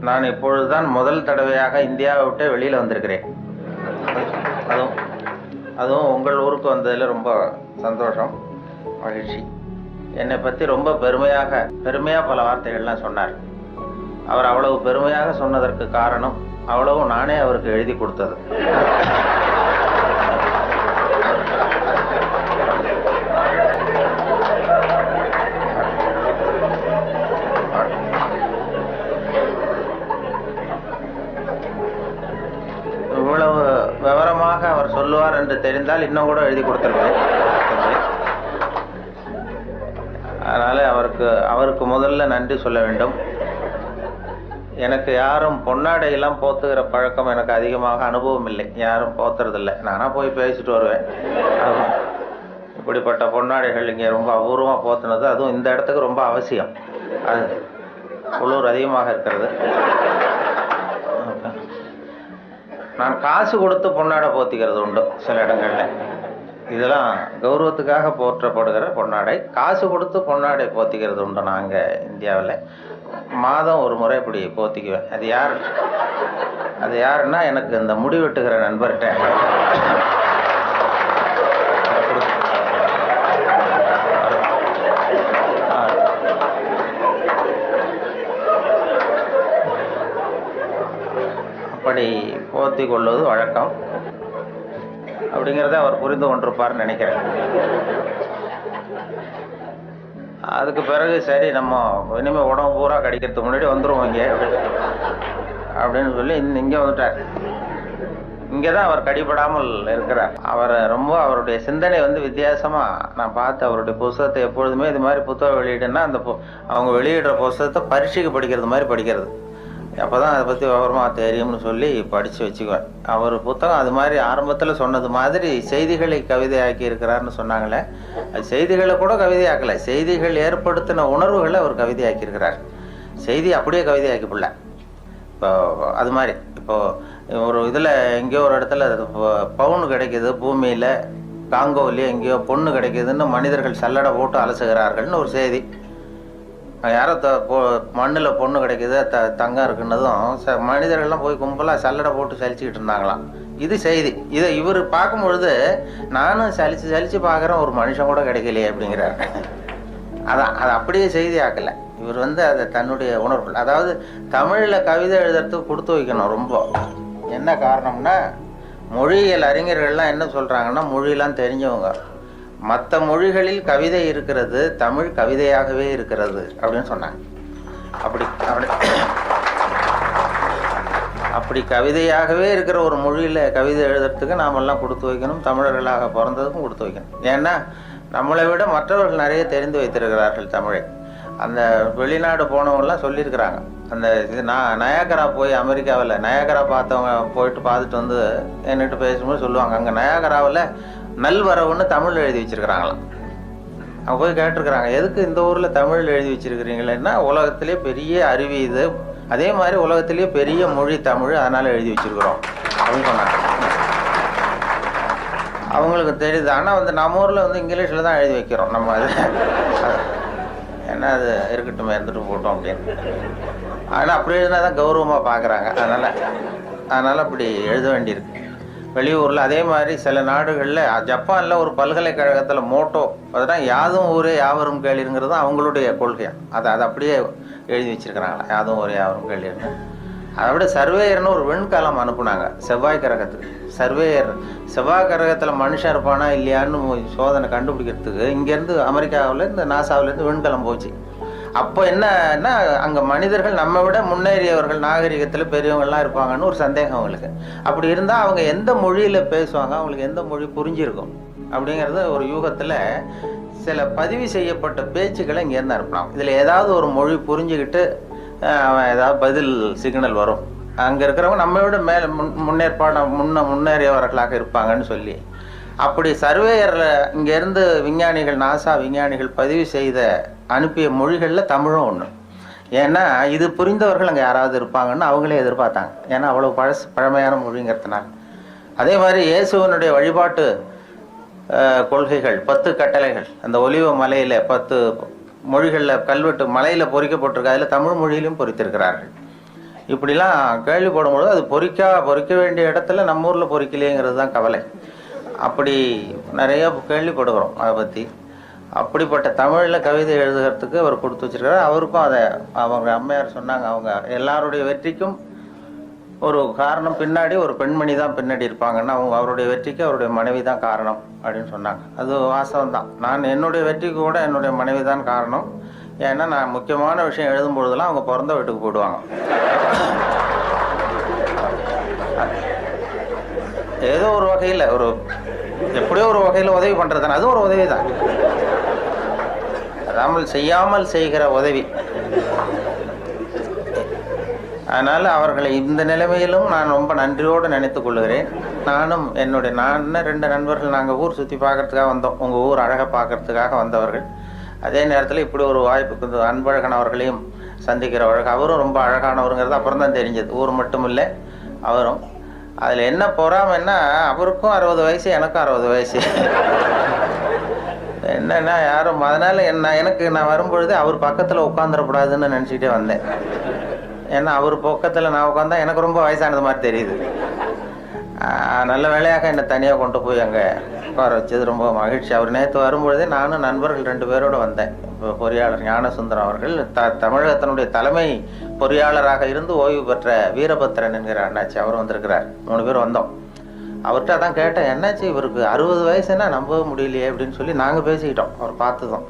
[SPEAKER 1] நான் இப்பொழுதுதான் முதல் தடவையாக இந்தியாவை விட்டு வெளியில் வந்திருக்கிறேன். அதுவும் உங்கள் ஊருக்கு வந்ததில் ரொம்ப சந்தோஷம், மகிழ்ச்சி. என்னை பற்றி ரொம்ப பெருமையாக பல வார்த்தைகள்லாம் சொன்னார். அவர் அவ்வளவு பெருமையாக சொன்னதற்கு காரணம் அவ்வளவு நானே அவருக்கு எழுதி கொடுத்தது. இவ்வளவு விவரமாக அவர் சொல்லுவார் என்று தெரிந்தால் இன்னும் கூட எழுதி கொடுத்திருப்பேன். அதனால அவருக்கு முதல்ல நன்றி சொல்ல வேண்டும். எனக்கு யாரும் பொன்னாடையெல்லாம் போத்துகிற பழக்கம் எனக்கு அதிகமாக அனுபவம் இல்லை, யாரும் போத்துறதில்லை. நானாக போய் பேசிட்டு வருவேன். இப்படிப்பட்ட பொன்னாடைகள் இங்கே ரொம்ப அபூர்வமாக போத்துனது, அதுவும் இந்த இடத்துக்கு ரொம்ப அவசியம். அது குளிர் அதிகமாக இருக்கிறது. நான் காசு கொடுத்து பொன்னாடை போத்திக்கிறது உண்டு சில இடங்களில். இதெல்லாம் கௌரவத்துக்காக போற்றப்படுகிற பொன்னாடை. காசு கொடுத்து பொன்னாடை போத்திக்கிறது உண்டு. நாங்கள் இந்தியாவில் மாதம் ஒரு முறை இப்படி போத்திக்குவேன். அது யாருன்னா எனக்கு இந்த முடி வெட்டுகிற நண்பர்கிட்ட அப்படி போத்தி கொள்வது வழக்கம். அப்படிங்கிறத அவர் புரிந்து கொண்டிருப்பார்னு நினைக்கிறேன். அதுக்கு பிறகு சரி, நம்ம இனிமேல் உடம்பு பூரா கடிக்கிறதுக்கு முன்னாடி வந்துடுவோம் இங்கே அப்படின்னு சொல்லி இங்கே வந்துட்டார். இங்கே தான் அவர் கடிபடாமல் இருக்கிறார். அவருடைய சிந்தனை வித்தியாசமாக நான் பார்த்து, அவருடைய புத்தகத்தை எப்பொழுதுமே இது மாதிரி புத்தகம் வெளியிடுன்னா அவங்க வெளியிடுற புத்தகத்தை பரீட்சைக்கு படிக்கிறது மாதிரி படிக்கிறது. அப்போ தான் அதை பற்றி விவரமாக தெரியும்னு சொல்லி படித்து வச்சுக்குவேன். அவர் புத்தகம் அது மாதிரி ஆரம்பத்தில் சொன்னது மாதிரி செய்திகளை கவிதையாக்கி இருக்கிறார்னு சொன்னாங்களே, அது செய்திகளை கூட கவிதையாக்கலை, செய்திகள் ஏற்படுத்தின உணர்வுகளை அவர் கவிதையாக்கியிருக்கிறார். செய்தி அப்படியே கவிதையாக்கிப்பிடல. இப்போ அது மாதிரி இப்போது ஒரு இதில் எங்கேயோ ஒரு இடத்துல பவுன் கிடைக்கிது, பூமியில் காங்கோவிலேயே எங்கேயோ பொண்ணு கிடைக்கிதுன்னு மனிதர்கள் சல்லடை போட்டு அலசுகிறார்கள்னு ஒரு செய்தி. யாரோ மண்ணில் பொண்ணு கிடைக்கிது, தங்கம் இருக்குன்னதும் மனிதர்கள்லாம் போய் கும்பலாக சல்லடை போட்டு சலிச்சுக்கிட்டு இருந்தாங்களாம். இது செய்தி. இதை இவர் பார்க்கும் பொழுது நானும் சலிச்சு பார்க்குறேன், ஒரு மனுஷன் கூட கிடைக்கலையே அப்படிங்கிறார். அதான் அது அப்படியே செய்தி ஆக்கலை. இவர் அதை தன்னுடைய உணர்வுகள், அதாவது தமிழில் கவிதை எழுதுறதுக்கு கொடுத்து வைக்கணும் ரொம்ப. என்ன காரணம்னா, மொழியியல் அறிஞர்கள்லாம் என்ன சொல்கிறாங்கன்னா, மொழியெல்லாம் தெரிஞ்சவங்க
[SPEAKER 2] மற்ற மொழிகளில் கவிதை இருக்கிறது, தமிழ் கவிதையாகவே இருக்கிறது அப்படின்னு சொன்னாங்க. அப்படி அப்படி அப்படி கவிதையாகவே இருக்கிற ஒரு மொழியில் கவிதை எழுதுறதுக்கு நாமெல்லாம் கொடுத்து வைக்கணும். தமிழர்களாக பிறந்ததுக்கும் கொடுத்து வைக்கணும். ஏன்னா நம்மளை விட மற்றவர்கள் நிறைய தெரிந்து வைத்திருக்கிறார்கள் தமிழை. அந்த வெளிநாடு போனவங்கலாம் சொல்லியிருக்கிறாங்க. அந்த இது நயாகரா போய் அமெரிக்காவில் நயாகரா பார்த்தவங்க போயிட்டு பார்த்துட்டு வந்து என்கிட்ட பேசும்போது சொல்லுவாங்க, அங்கே நயாகராவில் நல்வரவுன்னு தமிழ் எழுதி வச்சிருக்கிறாங்களாம். அவங்க போய் கேட்டிருக்கிறாங்க, எதுக்கு இந்த ஊரில் தமிழ் எழுதி வச்சிருக்கிறீங்களேன்னா, உலகத்திலே பெரிய அருவி இது, அதே மாதிரி உலகத்திலேயே பெரிய மொழி தமிழ், அதனால் எழுதி வச்சிருக்கிறோம் அப்படின்னு சொன்னாங்க. அவங்களுக்கு தெரியுது. ஆனால் வந்து நம்ம ஊரில் வந்து இங்கிலீஷில் தான் எழுதி வைக்கிறோம் நம்ம. அது ஏன்னா அது இருக்கட்டும், இருந்துட்டு போட்டோம் அப்படின்னு. ஆனால் அப்படி எழுதினா தான் கௌரவமாக பார்க்குறாங்க. அதனால் அப்படி எழுத வேண்டியிருக்கு வெளியூரில். அதே மாதிரி சில நாடுகளில், ஜப்பானில் ஒரு பல்கலைக்கழகத்தில் மோட்டோ அதுதான் யாதும் ஊரே யாவரும் கேளிருங்கிறது அவங்களுடைய கொள்கையாக. அதை அப்படியே எழுதி வச்சிருக்கிறாங்களா, யாதும் ஊரே யாவரும் கேளிருங்க. அதை விட சர்வேயர்னு ஒரு விண்கலம் அனுப்புனாங்க செவ்வாய் கிரகத்துக்கு. சர்வேயர் செவ்வாய் கிரகத்தில் மனுஷன் இருப்பானா இல்லையான்னு சோதனை கண்டுபிடிக்கிறதுக்கு இங்கேருந்து அமெரிக்காவிலேருந்து நாசாவிலேருந்து விண்கலம் போச்சு. அப்போ என்னன்னா, அங்கே மனிதர்கள் நம்ம விட முன்னேறியவர்கள், நாகரிகத்தில் பெரியவங்கள்லாம் இருப்பாங்கன்னு ஒரு சந்தேகம் அவங்களுக்கு. அப்படி இருந்தால் அவங்க எந்த மொழியில் பேசுவாங்க, அவங்களுக்கு எந்த மொழி புரிஞ்சிருக்கும் அப்படிங்கிறது ஒரு யூகத்தில் சில பதிவு செய்யப்பட்ட பேச்சுக்களை இங்கேருந்து அனுப்பலாம். இதில் ஏதாவது ஒரு மொழி புரிஞ்சுக்கிட்டு அவன் ஏதாவது பதில் சிக்னல் வரும், அங்கே இருக்கிறவங்க நம்ம விட மேலே முன்னேறியவர்களாக இருப்பாங்கன்னு சொல்லி. அப்படி சர்வேயரில் இங்கேருந்து விஞ்ஞானிகள், நாசா விஞ்ஞானிகள் பதிவு செய்த அனுப்பிய மொழிகளில் தமிழும் ஒன்று. ஏன்னா இது புரிந்தவர்கள் அங்கே யாராவது இருப்பாங்கன்னு அவங்களே எதிர்பார்த்தாங்க. ஏன்னா அவ்வளோ பழமையான மொழிங்கிறதுனால. அதே மாதிரி இயேசுவனுடைய வழிபாட்டு கொள்கைகள் 10 கட்டளைகள் அந்த ஒலிவ மலையில் 10 மொழிகளில் கல்வெட்டு மலையில் பொறிக்கப்பட்டிருக்கு. அதில் தமிழ் மொழியிலும் பொறித்திருக்கிறார்கள். இப்படிலாம் கேள்விப்படும்பொழுது அது பொறிக்க வேண்டிய இடத்துல நம்ம ஊரில் பொறிக்கலையேங்கிறது தான் கவலை. அப்படி நிறைய கேள்விப்படுகிறோம் அதை பற்றி. அப்படிப்பட்ட தமிழில் கவிதை எழுதுகிறதுக்கு அவர் கொடுத்து வச்சிருக்கிறார். அவருக்கும் அதை அவங்க அம்மையார் சொன்னாங்க, அவங்க எல்லாருடைய வெற்றிக்கும் ஒரு காரணம் பின்னாடி ஒரு பெண்மணி தான் பின்னாடி இருப்பாங்கன்னா, அவருடைய வெற்றிக்கு அவருடைய மனைவி தான் காரணம் அப்படின்னு சொன்னாங்க. அது வாஸ்தவம் தான். நான் என்னுடைய வெற்றிக்கு கூட என்னுடைய மனைவி தான் காரணம். ஏன்னா நான் முக்கியமான விஷயம் எழுதும் பொழுதெல்லாம் அவங்க பிறந்த வீட்டுக்கு போயிடுவாங்க. ஏதோ ஒரு வகையில் எப்படியோ ஒரு வகையில் உதவி பண்ணுறது அது ஒரு உதவி தான். அதாமல் செய்யாமல் செய்கிற உதவி. அதனால் அவர்களை இந்த நிலைமையிலும் நான் ரொம்ப நன்றியோடு நினைத்து கொள்ளுகிறேன். நான் 2 நண்பர்கள் நாங்கள் ஊர் சுற்றி பார்க்கறதுக்காக வந்தோம். உங்கள் ஊர் அழகை பார்க்கறதுக்காக வந்தவர்கள். அதே நேரத்தில் இப்படி ஒரு வாய்ப்புக்கு அன்பழகன் அவர்களையும் சந்திக்கிறவர்கள். அவரும் ரொம்ப அழகானவருங்கிறது அப்புறம் தான் தெரிஞ்சது. ஊர் மட்டும் இல்லை, அவரும். அதில் என்ன பொறாமைன்னா, அவருக்கும் 60 வயசு, எனக்கும் 60 வயசு. என்னன்னா யாரும் அதனால் நான் வரும்பொழுது அவர் பக்கத்தில் உட்காந்துடக்கூடாதுன்னு நினச்சிக்கிட்டே வந்தேன். ஏன்னா அவர் பக்கத்தில் நான் உட்காந்தா எனக்கு ரொம்ப வயசானது மாதிரி தெரியுது. நல்ல வேலையாக என்னை தனியாக கொண்டு போய் அங்கே உட்கார வச்சது ரொம்ப மகிழ்ச்சி. அவர் நேற்று வரும்பொழுதே நானும் நண்பர்கள் 2 பேரோடு வந்தேன். இப்போ பொறியாளர் ஞானசுந்தரம் அவர்கள், தமிழகத்தினுடைய தலைமை பொறியாளராக இருந்து ஓய்வு பெற்ற வீரபத்திரன் என்கிற அண்ணாச்சி, அவரும் வந்திருக்கிறார். 3 பேர் வந்தோம். அவர்கிட்ட அதான் கேட்டேன், என்னாச்சு இவருக்கு 60 வயசுன்னா நம்ப முடியலையே அப்படின்னு சொல்லி நாங்கள் பேசிக்கிட்டோம். அவர் பார்த்ததும்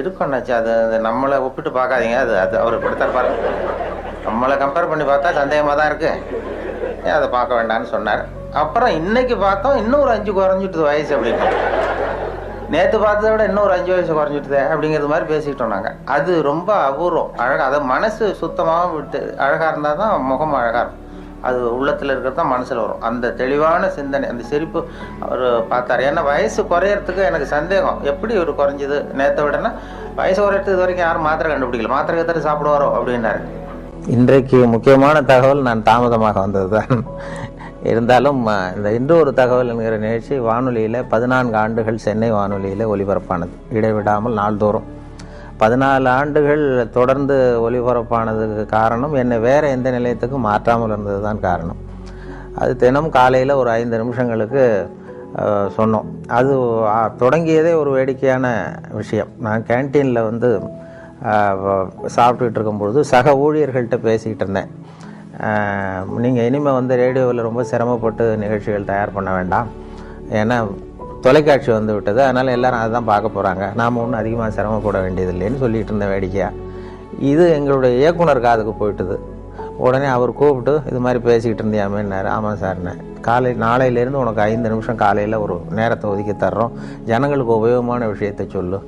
[SPEAKER 2] இருக்கும் அண்ணாச்சி, அது நம்மளை ஒப்பிட்டு பார்க்காதீங்க, அது அவர் இப்படித்தான் பாருங்க, நம்மளை கம்பேர் பண்ணி பார்த்தா சந்தேகமாக தான் இருக்கு, அதை பார்க்க வேண்டாம்னு சொன்னார். அப்புறம் இன்னைக்கு பார்த்தோம், இன்னும் ஒரு 5 குறைஞ்சிட்டுது வயசு அப்படின்னு. நேற்று பார்த்ததை விட இன்னும் ஒரு 5 வயசு குறைஞ்சிட்டுதே அப்படிங்கிறது மாதிரி பேசிக்கிட்டோம் நாங்கள். அது ரொம்ப அபூர்வம், அழகாக. அதை மனசு சுத்தமாக விட்டு அழகாக இருந்தால் தான் முகம் அழகாக இருக்கும். அது உள்ளத்தில் இருக்கிறது தான் மனசில் வரும். அந்த தெளிவான சிந்தனை, அந்த சிரிப்பு அவர் பார்த்தார். ஏன்னா வயசு குறையறதுக்கு எனக்கு சந்தேகம், எப்படி இவர் குறைஞ்சிது நேற்றை விடனா. வயசு குறையறதுக்கு இது வரைக்கும் யாரும் மாத்திரை கண்டுபிடிக்கல, மாத்திரை கத்திரி சாப்பிடுவாரோ அப்படின்னாரு. இன்றைக்கு முக்கியமான தகவல் நான் தாமதமாக வந்தது தான். இருந்தாலும் இந்த இன்று ஒரு தகவல் என்கிற நிகழ்ச்சி வானொலியில் 14 ஆண்டுகள் சென்னை வானொலியில் ஒலிபரப்பானது, இடைவிடாமல் நாள்தோறும் 14 ஆண்டுகள் தொடர்ந்து ஒலிபரப்பானதுக்கு காரணம் என்னை வேறு எந்த நிலையத்துக்கும் மாற்றாமல் இருந்தது தான் காரணம். அது தினம் காலையில் ஒரு 5 நிமிஷங்களுக்கு சொன்னோம். அது தொடங்கியதே ஒரு வேடிக்கையான விஷயம். நான் கேன்டீனில் சாப்பிட்டுக்கிட்டு இருக்கும்பொழுது சக ஊழியர்கள்ட்ட பேசிக்கிட்டு இருந்தேன். நீங்கள் இனிமேல் ரேடியோவில் ரொம்ப சிரமப்பட்டு நிகழ்ச்சிகள் தயார் பண்ண வேண்டாம், ஏன்னா தொலைக்காட்சி வந்து விட்டது, அதனால் எல்லாரும் அதை தான் பார்க்க போகிறாங்க, நாம் ஒன்றும் அதிகமாக சிரமப்பட வேண்டியதில்லைன்னு சொல்லிட்டு இருந்த வேடிக்கையாக இது எங்களுடைய இயக்குனர் காதுக்கு போயிட்டுது. உடனே அவர் கூப்பிட்டு இது மாதிரி பேசிக்கிட்டு இருந்தியாமேன்னாரு. ஆமாம் சார்ண்ணே, நாளையிலேருந்து உனக்கு 5 நிமிஷம் காலையில் ஒரு நேரத்தை ஒதுக்கி தர்றோம், ஜனங்களுக்கு உபயோகமான விஷயத்தை சொல்லு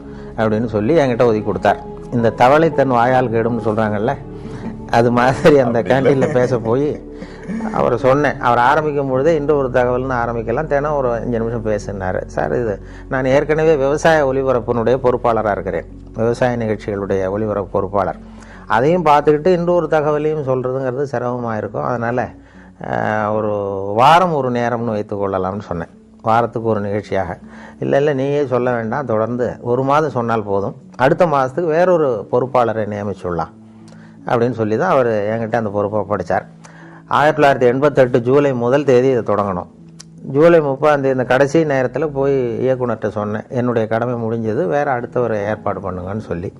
[SPEAKER 2] அப்படின்னு சொல்லி என்கிட்ட ஒதுக்கி கொடுத்தார். இந்த தவளை தன் வாயால் கேடும்னு சொல்கிறாங்கல்ல, அது மாதிரி அந்த கேண்டீனில் பேச போய் அவரை சொன்னேன். அவர் ஆரம்பிக்கும் பொழுதே இன்று ஒரு தகவல்னு ஆரம்பிக்கலாம், தினம் ஒரு 5 நிமிஷம் பேசினார். சார், இது நான் ஏற்கனவே விவசாய ஒலிபரப்பினுடைய பொறுப்பாளராக இருக்கிறேன், விவசாய நிகழ்ச்சிகளுடைய ஒலிபரப்பு பொறுப்பாளர். அதையும் பார்த்துக்கிட்டு இன்னொரு தகவலையும் சொல்கிறதுங்கிறது சிரமமாக இருக்கும், அதனால் ஒரு வாரம் ஒரு நேரம்னு வைத்துக்கொள்ளலாம்னு சொன்னேன். வாரத்துக்கு ஒரு நிகழ்ச்சியாக. இல்லை நீயே சொல்ல வேண்டாம், தொடர்ந்து 1 மாதம் சொன்னால் போதும், அடுத்த மாதத்துக்கு வேறொரு பொறுப்பாளரை நியமிச்சுடலாம் அப்படின்னு சொல்லி தான் அவர் என்கிட்ட அந்த பொறுப்பை படித்தார். 1988 ஜூலை 1 தேதி இதை தொடங்கணும். ஜூலை 30 இந்த கடைசி நேரத்தில் போய் இயக்குனர்கிட்ட சொன்னேன், என்னுடைய கடமை முடிஞ்சது, வேறு அடுத்தவரை ஏற்பாடு பண்ணுங்கன்னு சொல்லி.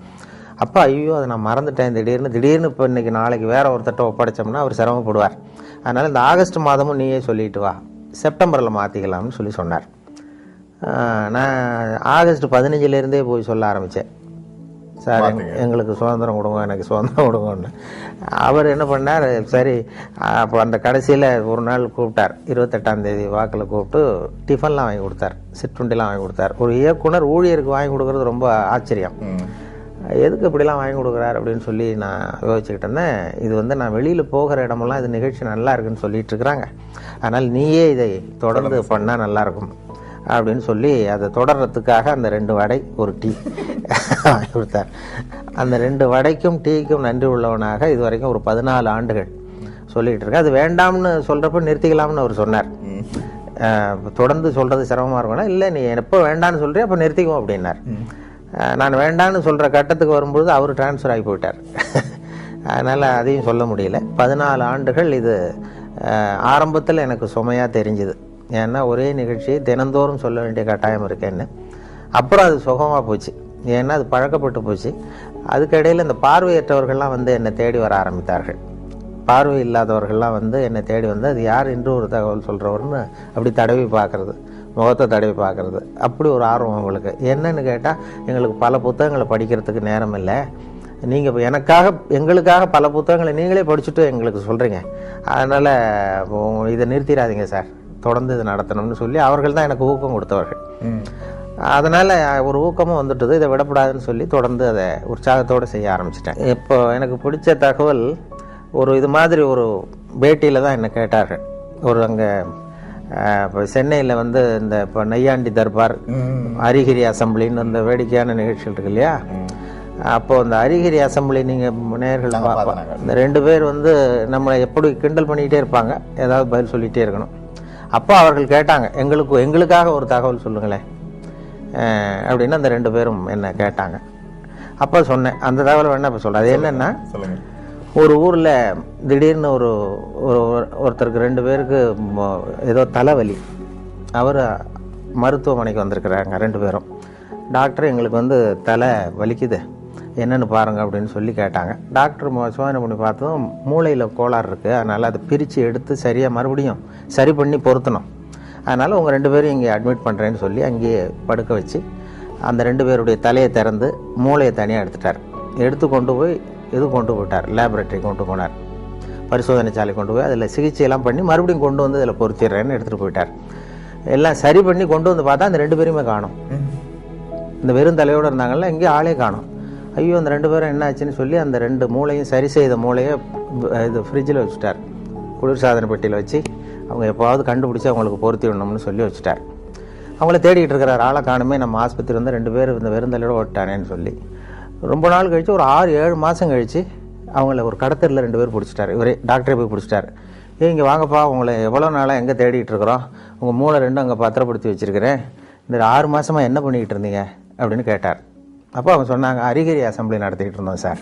[SPEAKER 2] அப்போ ஐயோ அதை நான் மறந்துட்டேன், திடீர்னு இப்போ இன்றைக்கி நாளைக்கு வேறு ஒருத்தட்ட ஒப்படைச்சோம்னா அவர் சிரமப்படுவார், அதனால் இந்த ஆகஸ்ட் மாதமும் நீயே சொல்லிட்டு வா, செப்டம்பரில் மாற்றிக்கலாம்னு சொல்லி சொன்னார். நான் ஆகஸ்ட் 15 போய் சொல்ல ஆரம்பித்தேன், சார் எங்களுக்கு சுதந்திரம் கொடுங்க, எனக்கு சுதந்திரம் கொடுங்கன்னு. அவர் என்ன பண்ணார், சரி அப்போ அந்த கடைசியில் ஒரு நாள் கூப்பிட்டார், 28ஆம் தேதி வாக்கில் கூப்பிட்டு டிஃபன்லாம் வாங்கி கொடுத்தார், சிற்றுண்டிலாம் வாங்கி கொடுத்தார். ஒரு இயக்குனர் ஊழியருக்கு வாங்கி கொடுக்குறது ரொம்ப ஆச்சரியம், எதுக்கு இப்படிலாம் வாங்கி கொடுக்குறாரு அப்படின்னு சொல்லி நான் யோசிச்சுக்கிட்டு இருந்தேன். இது வந்து நான் வெளியில் போகிற இடமெல்லாம் இது நிகழ்ச்சி நல்லா இருக்குன்னு சொல்லிட்டு இருக்கிறாங்க, அதனால் நீயே இதை தொடர்ந்து பண்ணால் நல்லாயிருக்கும் அப்படின்னு சொல்லி அதை தொடர்றதுக்காக அந்த 2 வடை ஒரு டீ வாங்கி கொடுத்தார். அந்த 2 வடைக்கும் டீக்கும் நன்றி உள்ளவனாக இது வரைக்கும் ஒரு 14 ஆண்டுகள் சொல்லிகிட்டு இருக்கேன். அது வேண்டாம்னு சொல்கிறப்ப நிறுத்திக்கலாம்னு அவர் சொன்னார். தொடர்ந்து சொல்கிறது சிரமமாக இருக்கும்னா, இல்லை நீ எப்போ வேண்டான்னு சொல்கிறேன் அப்போ நிறுத்திக்குவோம் அப்படின்னார். நான் வேண்டான்னு சொல்கிற கட்டத்துக்கு வரும்பொழுது அவர் டிரான்ஸ்ஃபர் ஆகி போயிட்டார், அதனால் அதையும் சொல்ல முடியல. 14 ஆண்டுகள் இது ஆரம்பத்தில் எனக்கு சுமையாக தெரிஞ்சுது, ஏன்னா ஒரே நிகழ்ச்சியை தினந்தோறும் சொல்ல வேண்டிய கட்டாயம் இருக்கேன்னு. அப்புறம் அது சுகமாக போச்சு, ஏன்னா அது பழக்கப்பட்டு போச்சு. அதுக்கிடையில் இந்த பார்வையற்றவர்கள்லாம் வந்து என்னை தேடி வர ஆரம்பித்தார்கள். பார்வை இல்லாதவர்கள்லாம் வந்து என்னை தேடி வந்து அது யார் இன்று ஒரு தகவல் சொல்கிறவர்னு அப்படி தடவி பார்க்குறது, முகத்தை தடவி பார்க்குறது, அப்படி ஒரு ஆர்வம் அவங்களுக்கு. என்னன்னு கேட்டால், எங்களுக்கு பல புத்தகங்களை படிக்கிறதுக்கு நேரம் இல்லை, நீங்கள் இப்போ எங்களுக்காக பல புத்தகங்களை நீங்களே படிச்சுட்டு எங்களுக்கு சொல்கிறீங்க, அதனால் இதை நிறுத்திடாதீங்க சார், தொடர்ந்து இது நடத்தணும்னு சொல்லி அவர்கள் தான் எனக்கு ஊக்கம் கொடுத்தவர்கள். அதனால் ஒரு ஊக்கமும் வந்துட்டுது, இதை விடக்கூடாதுன்னு சொல்லி தொடர்ந்து அதை உற்சாகத்தோடு செய்ய ஆரம்பிச்சிட்டேன். இப்போ எனக்கு பிடிச்ச தகவல், இது மாதிரி ஒரு பேட்டியில் தான் என்னை கேட்டார்கள். அங்கே இப்போ சென்னையில் வந்து இந்த இப்போ நையாண்டி தர்பார், அரிகிரி அசம்பிளின்னு அந்த வேடிக்கையான நிகழ்ச்சிகள் இருக்கு இல்லையா, அப்போது அந்த அரிகிரி அசம்பிளி நீங்கள் நேயர்கள் இந்த 2 பேர் வந்து நம்மளை எப்படி கிண்டல் பண்ணிக்கிட்டே இருப்பாங்க, ஏதாவது பதில் சொல்லிகிட்டே இருக்கணும். அப்போ அவர்கள் கேட்டாங்க, எங்களுக்காக ஒரு தகவல் சொல்லுங்களேன் அப்படின்னு அந்த 2 பேரும் என்ன கேட்டாங்க. அப்போ சொன்னேன், அந்த தகவல் வேணா இப்போ சொல்கிறேன். அது என்னென்னா, ஒரு ஊரில் திடீர்னு ஒருத்தருக்கு 2 பேருக்கு ஏதோ தலைவலி, அவர் மருத்துவமனைக்கு வந்திருக்கிறாங்க 2 பேரும். டாக்டர் எங்களுக்கு வந்து தலை வலிக்குது, என்னென்னு பாருங்கள் அப்படின்னு சொல்லி கேட்டாங்க. டாக்டர் சோதனை பண்ணி பார்த்ததும் மூளையில் கோளாறு இருக்குது, அதனால் அதை பிரித்து எடுத்து சரியாக மறுபடியும் சரி பண்ணி பொருத்தணும், அதனால் உங்கள் 2 பேரும் இங்கே அட்மிட் பண்ணுறேன்னு சொல்லி அங்கேயே படுக்க வச்சு அந்த 2 பேருடைய தலையை திறந்து மூளையை தனியாக எடுத்து கொண்டு போயிட்டார், லேபரேட்டரி கொண்டு போனார், பரிசோதனை சாலை கொண்டு போய் அதில் சிகிச்சையெல்லாம் பண்ணி மறுபடியும் கொண்டு வந்து அதில் பொருத்திடுறேன்னு எடுத்துகிட்டு போயிட்டார். எல்லாம் சரி பண்ணி கொண்டு வந்து பார்த்தா அந்த 2 பேருமே காணும். இந்த வெறும் தலையோடு இருந்தாங்கல்ல, எங்கேயும் ஆளே காணும். ஐயோ அந்த 2 பேரும் என்ன ஆச்சுன்னு சொல்லி அந்த 2 மூளையும் சரி செய்த மூளையை இது ஃப்ரிட்ஜில் வச்சுட்டார், குளிர்சாதன பெட்டியில் வச்சு அவங்க எப்போவாவது கண்டுபிடிச்சி அவங்களுக்கு பொருத்தி விடணும்னு சொல்லி வச்சுட்டார். அவங்கள தேடிக்கிட்டு இருக்கிறார், ஆளை காணுமே, நம்ம ஆஸ்பத்திரி வந்து 2 பேர் இந்த வெறும் தலையோடு ஓட்டானேன்னு சொல்லி. ரொம்ப நாள் கழித்து ஒரு 6-7 மாதம் கழித்து அவங்கள ஒரு கடத்தரில் 2 பேர் பிடிச்சிட்டார். இவரே டாக்டரே போய் பிடிச்சிட்டார். இங்கே வாங்கப்பா, உங்களை எவ்வளோ நாளாக எங்கே தேடிட்டு இருக்கிறோம், உங்கள் மூளை 2 அங்கே பத்திரப்படுத்தி வச்சுருக்கிறேன், இந்த 6 மாதமாக என்ன பண்ணிக்கிட்டு இருந்தீங்க அப்படின்னு கேட்டார். அப்போ அவங்க சொன்னாங்க, அரிகிரி அசம்பிளி நடத்திக்கிட்டு இருந்தோம் சார்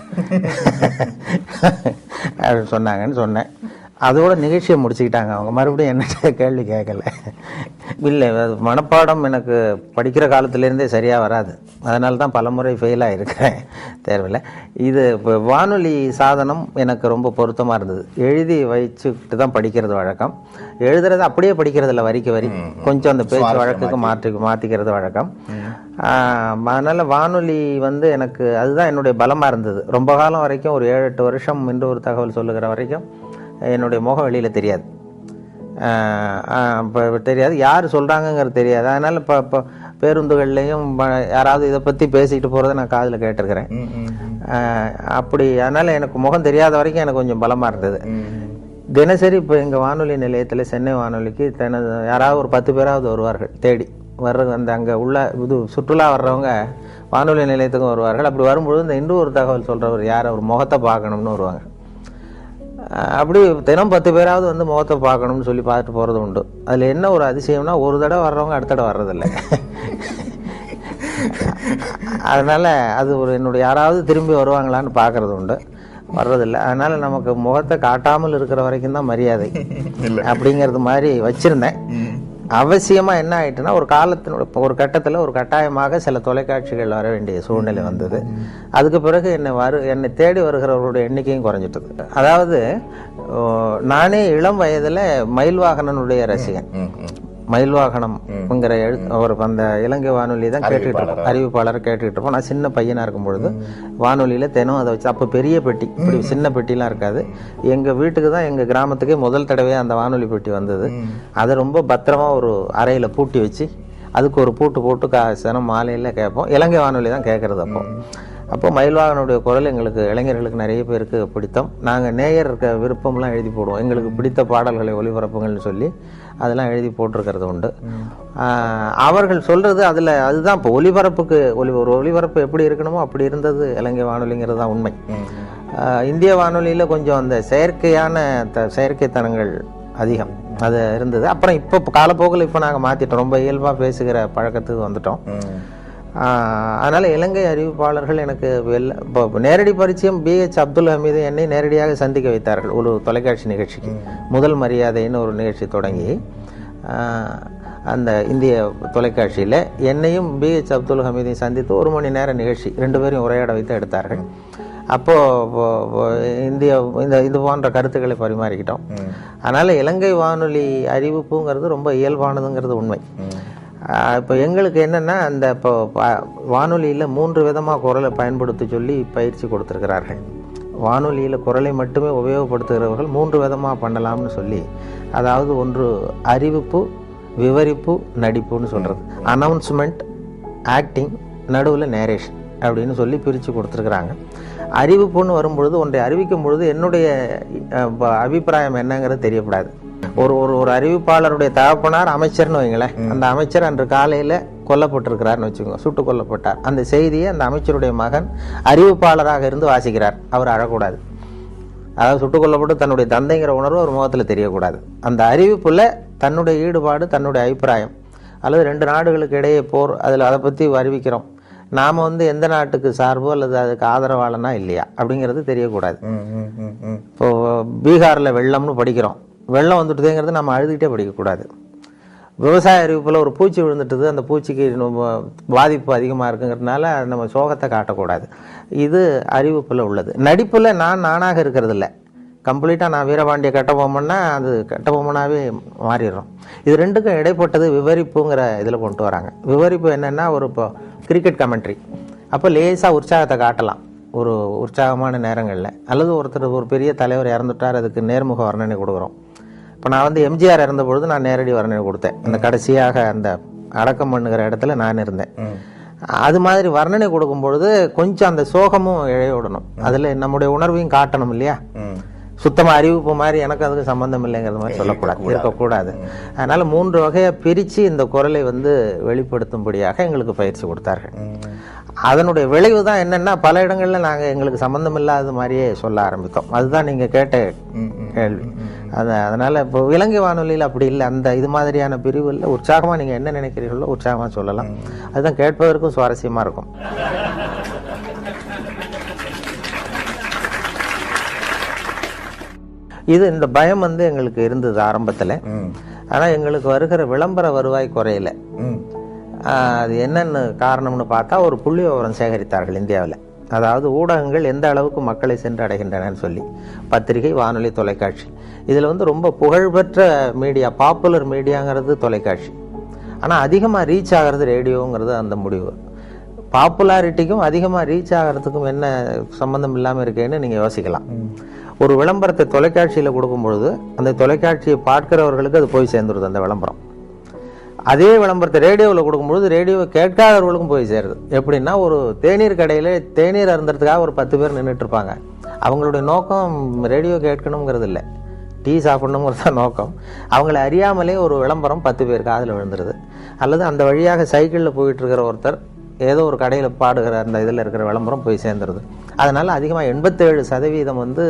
[SPEAKER 2] அப்படின்னு சொன்னாங்கன்னு சொன்னேன். அதோட நிகழ்ச்சியை முடிச்சுக்கிட்டாங்க அவங்க, மறுபடியும் என்ன கேள்வி கேட்கல. இல்லை, அது மனப்பாடம் எனக்கு படிக்கிற காலத்துலேருந்தே சரியாக வராது. அதனால தான் பலமுறை ஃபெயிலாக இருக்கிறேன் தேர்வில். இது இப்போ வானொலி சாதனம் எனக்கு ரொம்ப பொருத்தமாக இருந்தது. எழுதி வச்சுக்கிட்டு தான் படிக்கிறது வழக்கம். எழுதுறது அப்படியே படிக்கிறது இல்லை, வரிக்கு வரி, கொஞ்சம் அந்த பேச்சு வழக்குக்கு மாற்றிக்கிறது வழக்கம். அதனால் வானொலி வந்து எனக்கு அதுதான் என்னுடைய பலமாக இருந்தது. ரொம்ப காலம் வரைக்கும், ஒரு 7-8 வருஷம் என்று ஒரு தகவல் சொல்லுகிற வரைக்கும் என்னுடைய முகம் வெளியில் தெரியாது. இப்போ தெரியாது, யார் சொல்கிறாங்கங்கிறது தெரியாது. அதனால் இப்போ பேருந்துகள்லேயும் யாராவது இதை பற்றி பேசிக்கிட்டு போகிறத நான் காதில் கேட்டிருக்கிறேன். அப்படி அதனால் எனக்கு முகம் தெரியாத வரைக்கும் எனக்கு கொஞ்சம் பலமாக இருந்தது. தினசரி இப்போ எங்கள் வானொலி நிலையத்தில், சென்னை வானொலிக்கு யாராவது ஒரு 10 பேராவது வருவார்கள் தேடி வர்றது. அந்த அங்கே உள்ள இது சுற்றுலா வர்றவங்க வானொலி நிலையத்துக்கும் வருவார்கள். அப்படி வரும்பொழுது இந்த இன்னும் ஒரு தகவல் சொல்கிறவர் யார், அவர் முகத்தை பார்க்கணும்னு வருவாங்க. அப்படி தினம் 10 பேராவது வந்து முகத்தை பார்க்கணும்னு சொல்லி பார்த்துட்டு போகிறது உண்டு. அதில் என்ன ஒரு அதிசயம்னா, ஒரு தடவை வர்றவங்க அடுத்த தடவை வர்றதில்லை. அதனால் அது ஒரு என்னுடைய யாராவது திரும்பி வருவாங்களான்னு பார்க்குறது உண்டு, வர்றதில்லை. அதனால் நமக்கு முகத்தை காட்டாமல் இருக்கிற வரைக்கும் தான் மரியாதை அப்படிங்கிறது மாதிரி வச்சுருந்தேன். அவசியமாக என்ன ஆகிட்டுன்னா, ஒரு கட்டத்தில் ஒரு கட்டாயமாக சில தொலைக்காட்சிகள் வர வேண்டிய சூழ்நிலை வந்தது. அதுக்கு பிறகு என்னை தேடி வருகிறவர்களுடைய எண்ணிக்கையும் குறைஞ்சிட்டது. அதாவது நானே இளம் வயதில் மயில்வாகனனுடைய ரசிகன். மயில்வாகனம்ங்கிற அவர் அந்த இலங்கை வானொலி தான் கேட்டுக்கிட்டு இருப்போம், அறிவிப்பாளரை கேட்டுக்கிட்டு இருப்போம். நான் சின்ன பையனாக இருக்கும் பொழுது வானொலியில் தினம் அதை வச்சு, அப்போ பெரிய பெட்டி, இப்படி சின்ன பெட்டிலாம் இருக்காது. எங்கள் வீட்டுக்கு தான், எங்கள் கிராமத்துக்கே முதல் தடவையாக அந்த வானொலி பெட்டி வந்தது. அதை ரொம்ப பத்திரமா ஒரு அறையில் பூட்டி வச்சு அதுக்கு ஒரு பூட்டு போட்டு தினம் மாலையில் கேட்போம். இலங்கை வானொலி தான் கேட்குறது. அப்போ மயில்வாகனுடைய குரல் எங்களுக்கு இளைஞர்களுக்கு நிறைய பேருக்கு பிடித்தம். நாங்கள் நேயர் விருப்பம்லாம் எழுதி போடுவோம், எங்களுக்கு பிடித்த பாடல்களை ஒளிபரப்புங்கள்னு சொல்லி அதெல்லாம் எழுதி போட்டிருக்கிறது உண்டு. அவர்கள் சொல்கிறது அதுதான் இப்போ ஒலிபரப்புக்கு ஒரு ஒலிபரப்பு எப்படி இருக்கணுமோ அப்படி இருந்தது இலங்கை வானொலிங்கிறது தான் உண்மை. இந்திய வானொலியில் கொஞ்சம் அந்த செயற்கைத்தனங்கள் அதிகம் அது இருந்தது. அப்புறம் இப்போ காலப்போக்கில் இப்போ நாங்கள் மாற்றிட்டோம், ரொம்ப இயல்பாக பேசுகிற பழக்கத்துக்கு வந்துட்டோம். அதனால் இலங்கை அறிவிப்பாளர்கள் எனக்கு இப்போ நேரடி பரிச்சயம் BH அப்துல் ஹமீது என்னை நேரடியாக சந்திக்க வைத்தார்கள் ஒரு தொலைக்காட்சி நிகழ்ச்சிக்கு. முதல் மரியாதைன்னு ஒரு நிகழ்ச்சி தொடங்கி அந்த இந்திய தொலைக்காட்சியில் என்னையும் BH அப்துல் ஹமீதையும் சந்தித்து 1 மணி நேர நிகழ்ச்சி 2 பேரையும் உரையாட வைத்து எடுத்தார்கள். அப்போது இது போன்ற கருத்துக்களை பரிமாறிக்கிட்டோம். அதனால் இலங்கை வானொலி அறிவிப்புங்கிறது ரொம்ப இயல்பானதுங்கிறது உண்மை. இப்போ எங்களுக்கு என்னென்னா, அந்த இப்போ வானொலியில் 3 விதமாக குரலை பயன்படுத்த சொல்லி பயிற்சி கொடுத்துருக்கிறார்கள். வானொலியில் குரலை மட்டுமே உபயோகப்படுத்துகிறவர்கள் 3 விதமாக பண்ணலாம்னு சொல்லி, அதாவது ஒன்று அறிவிப்பு, விவரிப்பு, நடிப்புன்னு சொல்கிறது, அனௌன்ஸ்மெண்ட், ஆக்டிங், நடுவில் நேரேஷன் அப்படின்னு சொல்லி பிரித்து கொடுத்துருக்குறாங்க. அறிவிப்புன்னு வரும்பொழுது, ஒன்றை அறிவிக்கும் பொழுது என்னுடைய அபிப்பிராயம் என்னங்கிறது தெரியக்கூடாது. ஒரு அறிவிப்பாளருடைய தகப்பனார் அமைச்சர்னு வைங்களேன், அந்த அமைச்சர் அன்று காலையில் கொல்லப்பட்டிருக்கிறார்னு வச்சுக்கோங்க, சுட்டு கொல்லப்பட்டார். அந்த செய்தியை அந்த அமைச்சருடைய மகன் அறிவிப்பாளராக இருந்து வாசிக்கிறார். அவர் அழக்கூடாது. அதாவது சுட்டு கொல்லப்பட்டு தன்னுடைய தந்தைங்கிற உணர்வு ஒரு முகத்தில் தெரியக்கூடாது. அந்த அறிவிப்பில் தன்னுடைய ஈடுபாடு, தன்னுடைய அபிப்பிராயம், அல்லது 2 நாடுகளுக்கு இடையே போர், அதை பற்றி அறிவிக்கிறோம், நாம் எந்த நாட்டுக்கு சார்போ அல்லது அதுக்கு ஆதரவாளனா இல்லையா அப்படிங்கிறது தெரியக்கூடாது. இப்போது பீகாரில் வெள்ளம்னு படிக்கிறோம், வெள்ளம் வந்துட்டுதுங்கிறது நம்ம அழுதுகிட்டே படிக்கக்கூடாது. விவசாய அறிவிப்பில் ஒரு பூச்சி விழுந்துட்டுது, அந்த பூச்சிக்கு பாதிப்பு அதிகமாக இருக்குங்கிறதுனால நம்ம சோகத்தை காட்டக்கூடாது. இது அறிவிப்பில் உள்ளது. நடிப்பில் நானாக இருக்கிறது இல்லை, கம்ப்ளீட்டாக நான் வீரபாண்டிய கட்டபொம்மன்னா அது கட்டபொம்மனாகவே மாறிடுறோம். இது 2க்கும் இடைப்பட்டது விவரிப்புங்கிற இதில் கொண்டு வராங்க. விவரிப்பு என்னென்னா, இப்போ கிரிக்கெட் கமெண்ட்ரி, அப்போ லேசாக உற்சாகத்தை காட்டலாம் ஒரு உற்சாகமான நேரங்களில், அல்லது ஒரு பெரிய தலைவர் இறந்துட்டார், அதுக்கு நேர்முக வர்ணனை கொடுக்குறோம். இப்போ நான் எம்ஜிஆர் இருந்த பொழுது நான் நேரடி வர்ணனை கொடுத்தேன். அந்த கடைசியாக அந்த அடக்கம் பண்ணுகிற இடத்துல நான் இருந்தேன். அது மாதிரி வர்ணனை கொடுக்கும் பொழுது கொஞ்சம் அந்த சோகமும் இழையோடணும், அதில் நம்முடைய உணர்வையும் காட்டணும் இல்லையா. சுத்தமாக அறிவிப்பு மாதிரி எனக்கு அதுக்கு சம்பந்தம் இல்லைங்கிறது மாதிரி சொல்லக்கூடாது, இருக்கக்கூடாது. அதனால் 3 வகையை பிரித்து இந்த குரலை வெளிப்படுத்தும்படியாக எங்களுக்கு பயிற்சி கொடுத்தார்கள். அதனுடைய விளைவு தான் என்னென்னா, பல இடங்களில் நாங்கள் எங்களுக்கு சம்பந்தம் இல்லாத மாதிரியே சொல்ல ஆரம்பித்தோம். அதுதான் நீங்கள் கேட்ட கேள்வி. அதனால் இப்போ இலங்கை வானொலியில் அப்படி இல்லை, அந்த இது மாதிரியான பிரிவில் உற்சாகமாக நீங்கள் என்ன நினைக்கிறீர்களோ உற்சாகமாக சொல்லலாம். அதுதான் கேட்பதற்கும் சுவாரஸ்யமாக இருக்கும். இந்த பயம் எங்களுக்கு இருந்தது ஆரம்பத்தில். ஆனால் எங்களுக்கு வருகிற விளம்பர வருவாய் குறையல. அது என்னென்னு காரணம்னு பார்த்தா ஒரு புள்ளி விவரம் சேகரித்தார்கள் இந்தியாவில். அதாவது ஊடகங்கள் எந்த அளவுக்கு மக்களை சென்று அடைகின்றனன்னு சொல்லி, பத்திரிகை, வானொலி, தொலைக்காட்சி. இதில் வந்து ரொம்ப புகழ்பெற்ற மீடியா, பாப்புலர் மீடியாங்கிறது தொலைக்காட்சி. ஆனால் அதிகமாக ரீச் ஆகிறது ரேடியோங்கிறது அந்த முடிவு. பாப்புலாரிட்டிக்கும் அதிகமாக ரீச் ஆகிறதுக்கும் என்ன சம்மந்தம் இல்லாமல் இருக்கேன்னு நீங்கள் யோசிக்கலாம். ஒரு விளம்பரத்தை தொலைக்காட்சியில் கொடுக்கும் பொழுது அந்த தொலைக்காட்சியை பார்க்கிறவர்களுக்கு அது போய் சேர்ந்துருது அந்த விளம்பரம். அதே விளம்பரத்தை ரேடியோவில் கொடுக்கும்பொழுது ரேடியோவை கேட்காதவர்களுக்கும் போய் சேருது. எப்படின்னா, ஒரு தேநீர் கடையில் தேநீர் அருந்துறதுக்காக ஒரு 10 பேர் நின்றுட்டு இருப்பாங்க. அவங்களுடைய நோக்கம் ரேடியோ கேட்கணுங்கிறது இல்லை, டீ சாப்பிடணுங்கிறது தான் நோக்கம். அவங்கள அறியாமலே ஒரு விளம்பரம் 10 பேர் காதில் விழுந்துருது. அல்லது அந்த வழியாக சைக்கிளில் போயிட்டு இருக்கிற ஒருத்தர் ஏதோ ஒரு கடையில் பாடுகிற அந்த இதில் இருக்கிற விளம்பரம் போய் சேர்ந்துருது. அதனால் அதிகமாக 87% வந்து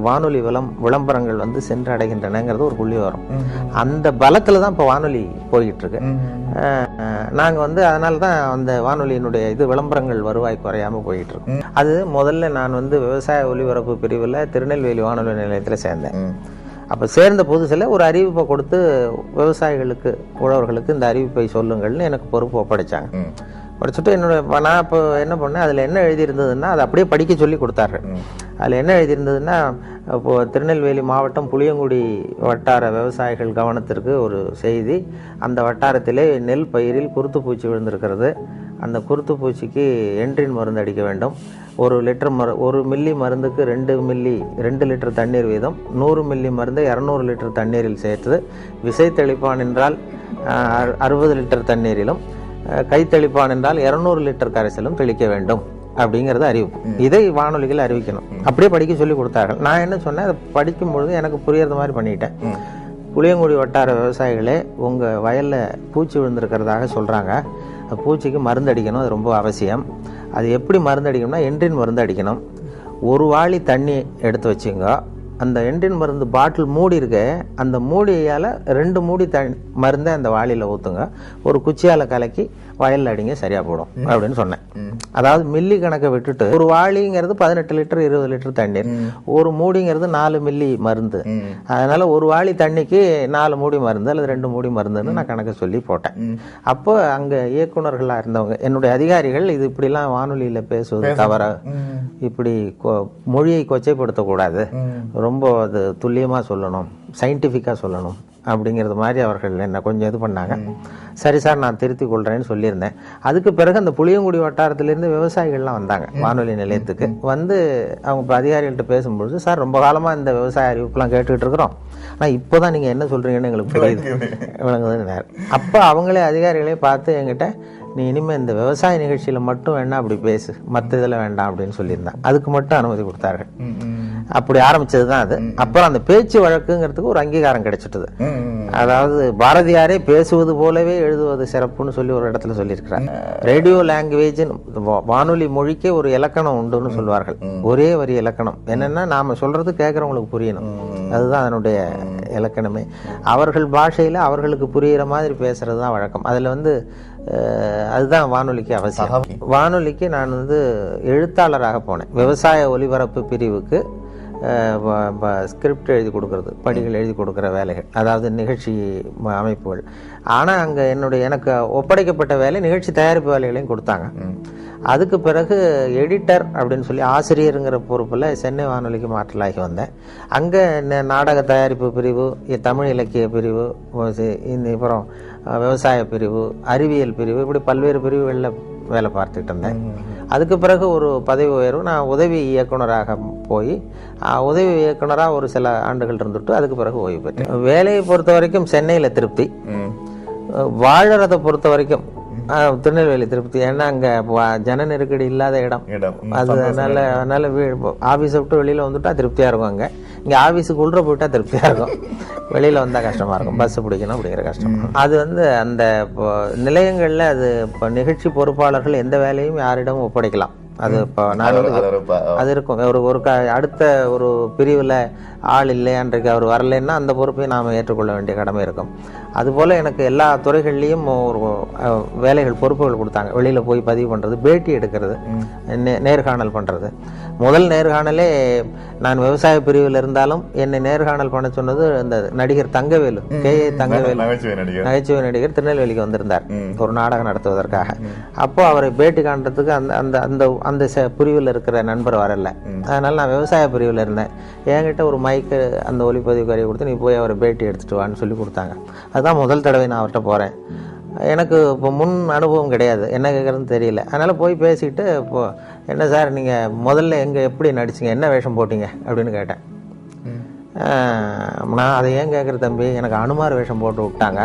[SPEAKER 2] வானொலி விளம்பரங்கள் வந்து சென்று அடைகின்றனங்கிறது ஒரு புள்ளி வரும். அந்த பலத்தில் தான் இப்போ வானொலி போய்கிட்டு இருக்கு. நாங்கள் வந்து அதனால தான் அந்த வானொலியினுடைய விளம்பரங்கள் வருவாய் குறையாமல் போயிட்டு இருக்கு. அது முதல்ல நான் வந்து விவசாய ஒலிபரப்பு பிரிவில் திருநெல்வேலி வானொலி நிலையத்தில் சேர்ந்தேன். அப்போ சேர்ந்த புதுசில் ஒரு அறிவிப்பை கொடுத்து விவசாயிகளுக்கு, உழவர்களுக்கு இந்த அறிவிப்பை சொல்லுங்கள்னு எனக்கு பொறுப்பு ஒப்படைச்சாங்க. படிச்சுட்டு நான் இப்போ என்ன பண்ணேன், அதில் என்ன எழுதியிருந்ததுன்னா அதை அப்படியே படிக்க சொல்லி கொடுத்தாரு. அதில் என்ன எழுதியிருந்ததுன்னா, இப்போது திருநெல்வேலி மாவட்டம் புளியங்குடி வட்டார விவசாயிகள் கவனத்திற்கு ஒரு செய்தி. அந்த வட்டாரத்திலே நெல் பயிரில் குருத்துப்பூச்சி விழுந்திருக்கிறது. அந்த குருத்துப்பூச்சிக்கு என்ட்ரின் மருந்து அடிக்க வேண்டும். 1 மில்லி மருந்துக்கு 2 லிட்டர் தண்ணீர் வீதம். 100 மில்லி மருந்தை 200 லிட்டர் தண்ணீரில் சேர்த்து விசை தெளிப்பான் என்றால் 60 லிட்டர் தண்ணீரிலும், கைத்தெளிப்பான் என்றால் 200 லிட்டர் கரைசலும் தெளிக்க வேண்டும் அப்படிங்கிறது அறிவிப்பு. இதை வானொலிகள் அறிவிக்கணும். அப்படியே படிக்க சொல்லி கொடுத்தார்கள். நான் என்ன சொன்னேன், அதை படிக்கும் பொழுது எனக்கு புரியறது மாதிரி பண்ணிட்டேன். புளியங்குடி வட்டார விவசாயிகளே, உங்கள் வயலில் பூச்சி விழுந்திருக்கிறதாக சொல்கிறாங்க. பூச்சிக்கு மருந்து அடிக்கணும், அது ரொம்ப அவசியம். அது எப்படி மருந்து அடிக்கணும்னா, என்ட்ரின் மருந்து அடிக்கணும். 1 வாளி தண்ணி எடுத்து வச்சுங்க. அந்த என்ட்ரின் மருந்து பாட்டில் மூடி இருக்கு, அந்த மூடியால் 2 மூடி மருந்தை அந்த வாளியில் ஊற்றுங்க. ஒரு குச்சியால் கலக்கி வயலில் அடிங்க, சரியாக போடும் அப்படின்னு சொன்னேன். அதாவது மில்லி கணக்கை விட்டுட்டு, ஒரு வாளிங்கிறது 18 லிட்டர் 20 லிட்டர் தண்ணீர், ஒரு மூடிங்கிறது 4 மில்லி மருந்து. அதனால 1 வாளி தண்ணிக்கு 4 மூடி மருந்து அல்லது 2 மூடி மருந்துன்னு நான் கணக்கு சொல்லி போட்டேன். அப்போ அங்கே இயக்குநர்களாக இருந்தவங்க, என்னுடைய அதிகாரிகள், இது இப்படிலாம் வானொலியில் பேசுவது தவற, இப்படி மொழியை கொச்சைப்படுத்தக்கூடாது, ரொம்ப அது துல்லியமாக சொல்லணும், சயின்டிஃபிக்காக சொல்லணும் அப்படிங்கிறது மாதிரி அவர்கள் என்ன கொஞ்சம் இது பண்ணாங்க. சரி சார், நான் திருத்தி கொள்கிறேன்னு சொல்லியிருந்தேன். அதுக்கு பிறகு அந்த புளியங்குடி வட்டாரத்திலேருந்து விவசாயிகள்லாம் வந்தாங்க வானொலி நிலையத்துக்கு. வந்து அவங்க இப்போ அதிகாரிகள்கிட்ட பேசும்பொழுது, சார் ரொம்ப காலமாக இந்த விவசாய அறிவிப்புலாம் கேட்டுக்கிட்டு இருக்கிறோம், ஆனால் இப்போ தான் நீங்கள் என்ன சொல்கிறீங்கன்னு எங்களுக்கு புரியுது விளங்குதுன்னு. அப்போ அவங்களே அதிகாரிகளே பார்த்து என்கிட்ட, நீ இனிமேல் இந்த விவசாய நிகழ்ச்சியில் மட்டும் வேணா அப்படி பேசு, மற்ற இதில் வேண்டாம் அப்படின்னு சொல்லியிருந்தாங்க. அதுக்கு மட்டும் அனுமதி கொடுத்தார்கள். அப்படி ஆரம்பிச்சது தான் அது. அப்புறம் அந்த பேச்சு வழக்குங்கிறதுக்கு ஒரு அங்கீகாரம் கிடைச்சிட்டது. அதாவது பாரதியாரே பேசுவது போலவே எழுதுவது சிறப்புன்னு சொல்லி ஒரு இடத்துல சொல்லியிருக்கிறார். ரேடியோ லாங்குவேஜ், வானொலி மொழிக்கே ஒரு இலக்கணம் உண்டுன்னு சொல்வார்கள். ஒரே வரி இலக்கணம். என்னன்னா, நாம சொல்றது கேட்கறவங்களுக்கு புரியணும், அதுதான் அதனுடைய இலக்கணமே. அவர்கள் பாஷையில அவர்களுக்கு புரிகிற மாதிரி பேசுறது தான் வழக்கம். அதுல வந்து அதுதான் வானொலிக்கு அவசியம். வானொலிக்கு நான் வந்து எழுத்தாளராக போனேன். விவசாய ஒலிபரப்பு பிரிவுக்கு ஸ்கிரிப்ட் எழுதி கொடுக்கறது, படிகள் எழுதி கொடுக்குற வேலைகள், அதாவது நிகழ்ச்சி அமைப்புகள். ஆனால் அங்கே எனக்கு ஒப்படைக்கப்பட்ட வேலை நிகழ்ச்சி தயாரிப்பு வேலைகளையும் கொடுத்தாங்க. அதுக்கு பிறகு எடிட்டர் அப்படின்னு சொல்லி ஆசிரியருங்கிற பொறுப்பில் சென்னை வானொலிக்கு மாற்றலாகி வந்தேன். அங்கே நாடக தயாரிப்பு பிரிவு, தமிழ் இலக்கிய பிரிவு, அப்புறம் விவசாய பிரிவு, அறிவியல் பிரிவு, இப்படி பல்வேறு பிரிவுகளில் வேலை பார்த்துக்கிட்டு இருந்தேன். அதுக்கு பிறகு ஒரு பதவி உயர்வு, நான் உதவி இயக்குனராக போய் உதவி இயக்குனராக ஒரு சில ஆண்டுகள் இருந்துட்டு அதுக்கு பிறகு ஓய்வு பெற்றேன். வேலையை பொறுத்த வரைக்கும் சென்னையில் திருப்தி, வாழறதை பொறுத்த வரைக்கும் திருநெல்வேலி திருப்தி. ஏன்னா அங்கே ஜன நெருக்கடி இல்லாத இடம். அதனால ஆஃபீஸை விட்டு வெளியில் வந்துட்டா திருப்தியாக இருக்கும். இங்கே ஆஃபீஸுக்கு உள்ள போயிட்டா திருப்தியாக இருக்கும், வெளியில் வந்தால் கஷ்டமாக இருக்கும், பஸ் பிடிக்கணும் அப்படிங்கிற கஷ்டம். அது வந்து அந்த நிலையங்களில் அது இப்போ நிகழ்ச்சி பொறுப்பாளர்கள் எந்த வேலையும் யாரிடமும் ஒப்படைக்கலாம். அது இப்போ நான் அது இருக்கும். அடுத்த ஒரு பிரிவில் ஆள் இல்லை, அன்றைக்கு அவர் வரலைன்னா அந்த பொறுப்பை நாம் ஏற்றுக்கொள்ள வேண்டிய கடமை இருக்கும். அதுபோல் எனக்கு எல்லா துறைகள்லேயும் ஒரு வேலைகள், பொறுப்புகள் கொடுத்தாங்க. வெளியில் போய் பதிவு பண்ணுறது, பேட்டி எடுக்கிறது, நேர்காணல் பண்ணுறது, முதல் நேர்காணலே நான் விவசாய பிரிவில் இருந்தாலும் என்னை நேர்காணல் பண்ண சொன்னது இந்த நடிகர் தங்கவேலு, K.A. தங்கவேலு, நகைச்சுவை நடிகர், திருநெல்வேலிக்கு வந்திருந்தார் ஒரு நாடகம் நடத்துவதற்காக. அப்போ அவரை பேட்டி காண்றதுக்கு அந்த அந்த அந்த அந்த பிரிவில் இருக்கிற நண்பர் வரல. அதனால நான் விவசாய பிரிவில் இருந்தேன். என்கிட்ட ஒரு மைக்கு அந்த ஒலிப்பதிவு கருவி கொடுத்து நீ போய் அவரை பேட்டி எடுத்துட்டு வான்னு சொல்லி கொடுத்தாங்க. அதுதான் முதல் தடவை நான் அவர்கிட்ட போகிறேன். எனக்கு இப்போ முன் அனுபவம் கிடையாது, என்ன கேட்குறதுன்னு தெரியல. அதனால் போய் பேசிக்கிட்டு இப்போ என்ன சார் நீங்கள் முதல்ல எங்கே எப்படி நடிச்சிங்க, என்ன வேஷம் போட்டிங்க அப்படின்னு கேட்டேன். நான் அதை ஏன் கேட்குற தம்பி, எனக்கு அனுமார் வேஷம் போட்டு விட்டாங்க.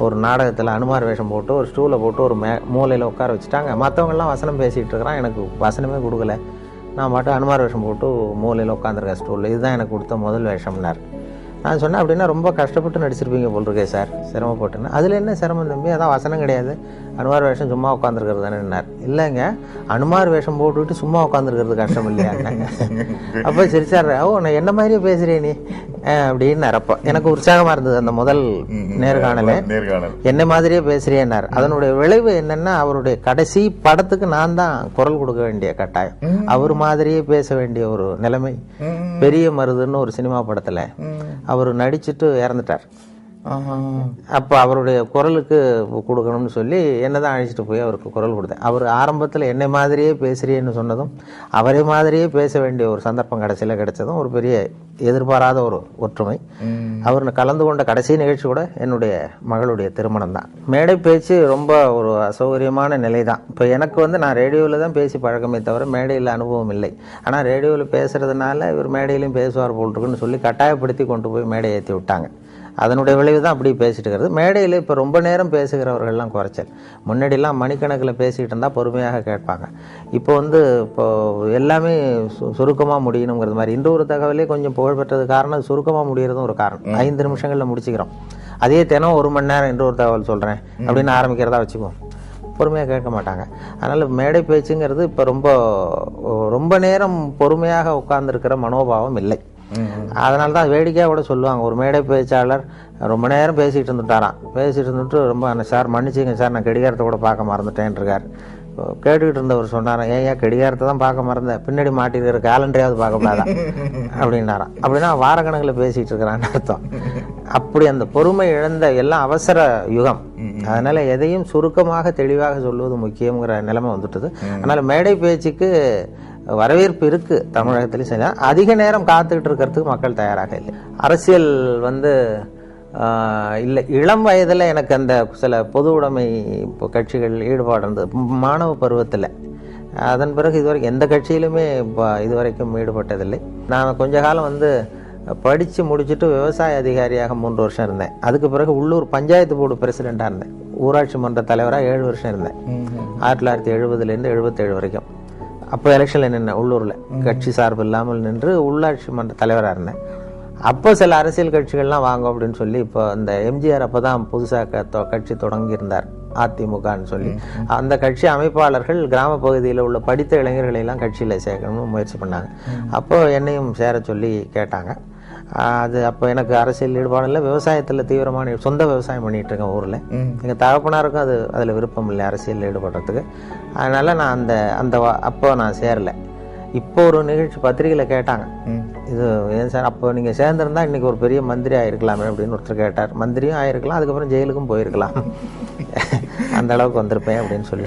[SPEAKER 2] ஒரு நாடகத்தில் அனுமார் வேஷம் போட்டு ஒரு ஸ்டூலை போட்டு ஒரு மூலையில் உட்கார வச்சுட்டாங்க. மற்றவங்கெல்லாம் வசனம் பேசிகிட்டு இருக்கிறான், எனக்கு வசனமே கொடுக்கல. நான் மட்டும் அனுமார் வேஷம் போட்டு மூலையில் உட்காந்துருக்கேன் ஸ்டூலில். இதுதான் எனக்கு கொடுத்த முதல் வேஷம்னார். நான் சொன்னேன் அப்படின்னா ரொம்ப கஷ்டப்பட்டு நடிச்சிருப்பீங்க போல் இருக்கே சார், சிரமப்பட்டுன்னு. அதில் என்ன சிரமம் தம்பி, அதான் வசனம் கிடையாது, அனுமார் வேஷம் சும்மா உட்காந்துருக்கிறது தானேன்னார். இல்லைங்க, அனுமார் வேஷம் போட்டுவிட்டு சும்மா உட்காந்துருக்கிறது கஷ்டம் இல்லையாங்க. அப்போ சிரிச்சார். ஓ நான் என்ன மாதிரியே பேசுகிறேன் நீ அப்படின்னு. அப்போ எனக்கு உற்சாகமாக இருந்தது அந்த முதல் நேர்காணலே. என்ன மாதிரியே பேசுகிறேன்னார். அதனுடைய விளைவு என்னென்னா, அவருடைய கடைசி படத்துக்கு நான் தான் குரல் கொடுக்க வேண்டிய கட்டாயம், அவர் மாதிரியே பேச வேண்டிய ஒரு நிலைமை. பெரிய மருதுன்னு ஒரு சினிமா படத்தில் அவர் நடிச்சுட்டு இறந்துட்டார். அப்போ அவருடைய குரலுக்கு கொடுக்கணும்னு சொல்லி என்ன தான் அழைச்சிட்டு போய் அவருக்கு குரல் கொடுத்தேன். அவர் ஆரம்பத்தில் என்னை மாதிரியே பேசுகிறேன்னு சொன்னதும் அவரே மாதிரியே பேச வேண்டிய ஒரு சந்தர்ப்பம் கடைசியில் கிடைச்சதும் ஒரு பெரிய எதிர்பாராத ஒரு ஒற்றுமை. அவர் கலந்து கொண்ட கடைசி நிகழ்ச்சி கூட என்னுடைய மகளுடைய திருமணம் தான். மேடை பேச்சு ரொம்ப ஒரு அசௌகரியமான நிலை தான். இப்போ எனக்கு நான் ரேடியோவில் தான் பேசி பழக்கமே தவிர மேடையில் அனுபவம் இல்லை. ஆனால் ரேடியோவில் பேசுகிறதுனால இவர் மேடையிலையும் பேசுவார் போல் இருக்குன்னு சொல்லி கட்டாயப்படுத்தி கொண்டு போய் மேடையை ஏற்றி விட்டாங்க. அதனுடைய விளைவு தான் அப்படி பேசிட்டு இருக்கிறது. மேடையில் இப்போ ரொம்ப நேரம் பேசுகிறவர்கள்லாம் குறைச்சல். முன்னாடிலாம் மணிக்கணக்கில் பேசிக்கிட்டு இருந்தால் பொறுமையாக கேட்பாங்க. இப்போ இப்போ எல்லாமே சுருக்கமாக முடியணுங்கிறது மாதிரி. இந்த ஒரு தகவலே கொஞ்சம் புகழ்பெற்றது காரணம் சுருக்கமாக முடிகிறதும் ஒரு காரணம். 5 நிமிஷங்களில் முடிச்சுக்கிறோம். அதே தினம் 1 மணி நேரம் இன்னொரு தகவல் சொல்கிறேன் அப்படின்னு ஆரம்பிக்கிறதா வச்சுக்குவோம், பொறுமையாக கேட்க மாட்டாங்க. அதனால் மேடை பேச்சுங்கிறது இப்போ ரொம்ப நேரம் பொறுமையாக உட்கார்ந்துருக்கிற மனோபாவம் இல்லை. அதனால தான் வேடிக்கையாக கூட சொல்லுவாங்க, ஒரு மேடை பேச்சாளர் ரொம்ப நேரம் பேசிகிட்டு இருந்துட்டு ரொம்ப சார் மன்னிச்சிங்க சார், நான் கடிகாரத்தை கூட பார்க்க மறந்துட்டேன் இருக்கார். கேட்டுக்கிட்டு இருந்தவர் சொன்னாராம், ஏன் கடிகாரத்தை தான் பார்க்க மறந்தேன், பின்னாடி மாட்டிருக்கிற கேலண்டரையாவது பார்க்கக்கூடாதான் அப்படின்னாராம். அப்படின்னா வாரக்கணக்கில் பேசிகிட்டு இருக்கிறான்னு அர்த்தம். அப்படி அந்த பொறுமை இழந்த எல்லாம் அவசர யுகம். அதனால் எதையும் சுருக்கமாக தெளிவாக சொல்வது முக்கியங்கிற நிலைமை வந்துட்டுது. அதனால் மேடை பேச்சுக்கு வரவேற்பு இருக்கு தமிழகத்திலையும். சரி, அதிக நேரம் காத்துக்கிட்டு இருக்கிறதுக்கு மக்கள் தயாராக இல்லை. அரசியல் இல்லை. இளம் வயதில் எனக்கு அந்த சில பொது உடைமை கட்சிகள் ஈடுபாடு இருந்தது மாணவ பருவத்தில். அதன் பிறகு இதுவரைக்கும் எந்த கட்சியிலுமே இதுவரைக்கும் ஈடுபட்டதில்லை. நான் கொஞ்ச காலம் படித்து முடிச்சுட்டு விவசாய அதிகாரியாக 3 வருஷம் இருந்தேன். அதுக்கு பிறகு உள்ளூர் பஞ்சாயத்து போர்டு பிரசிடெண்ட்டாக இருந்தேன். ஊராட்சி மன்ற தலைவராக 7 வருஷம் இருந்தேன். 1970 77 வரைக்கும். அப்போ எலெக்ஷனில் நின்றேன் உள்ளூரில், கட்சி சார்பு இல்லாமல் நின்று உள்ளாட்சி மன்ற தலைவராக இருந்தேன். அப்போ சில அரசியல் கட்சிகள்லாம் வாங்க அப்படின்னு சொல்லி, இப்போ இந்த எம்ஜிஆர் அப்போ தான் புதுசாக கட்சி தொடங்கியிருந்தார், அதிமுகன்னு சொல்லி. அந்த கட்சி அமைப்பாளர்கள் கிராம பகுதியில் உள்ள படித்த இளைஞர்களெல்லாம் கட்சியில் சேர்க்கணும்னு முயற்சி பண்ணாங்க. அப்போ என்னையும் சேர சொல்லி கேட்டாங்க. அது அப்போ எனக்கு அரசியல் ஈடுபாடு இல்லை, விவசாயத்தில் தீவிரமான சொந்த விவசாயம் பண்ணிகிட்டு இருக்கேன் ஊரில். எங்கள் தகப்பனாருக்கும் அதில் விருப்பம் இல்லை அரசியல் ஈடுபடுறதுக்கு. அதனால் நான் அப்போ நான் சேரலை. இப்போ ஒரு நிகழ்ச்சி பத்திரிகையில் கேட்டாங்க, இது ஏன் சார் அப்போ நீங்கள் சேர்ந்துருந்தா இன்றைக்கி ஒரு பெரிய மந்திரி ஆகிருக்கலாமே அப்படின்னு ஒருத்தர் கேட்டார். மந்திரியும் ஆகிருக்கலாம், அதுக்கப்புறம் ஜெயிலுக்கும் போயிருக்கலாம், அந்த அளவுக்கு வந்திருப்பேன் அப்படின்னு சொல்லி.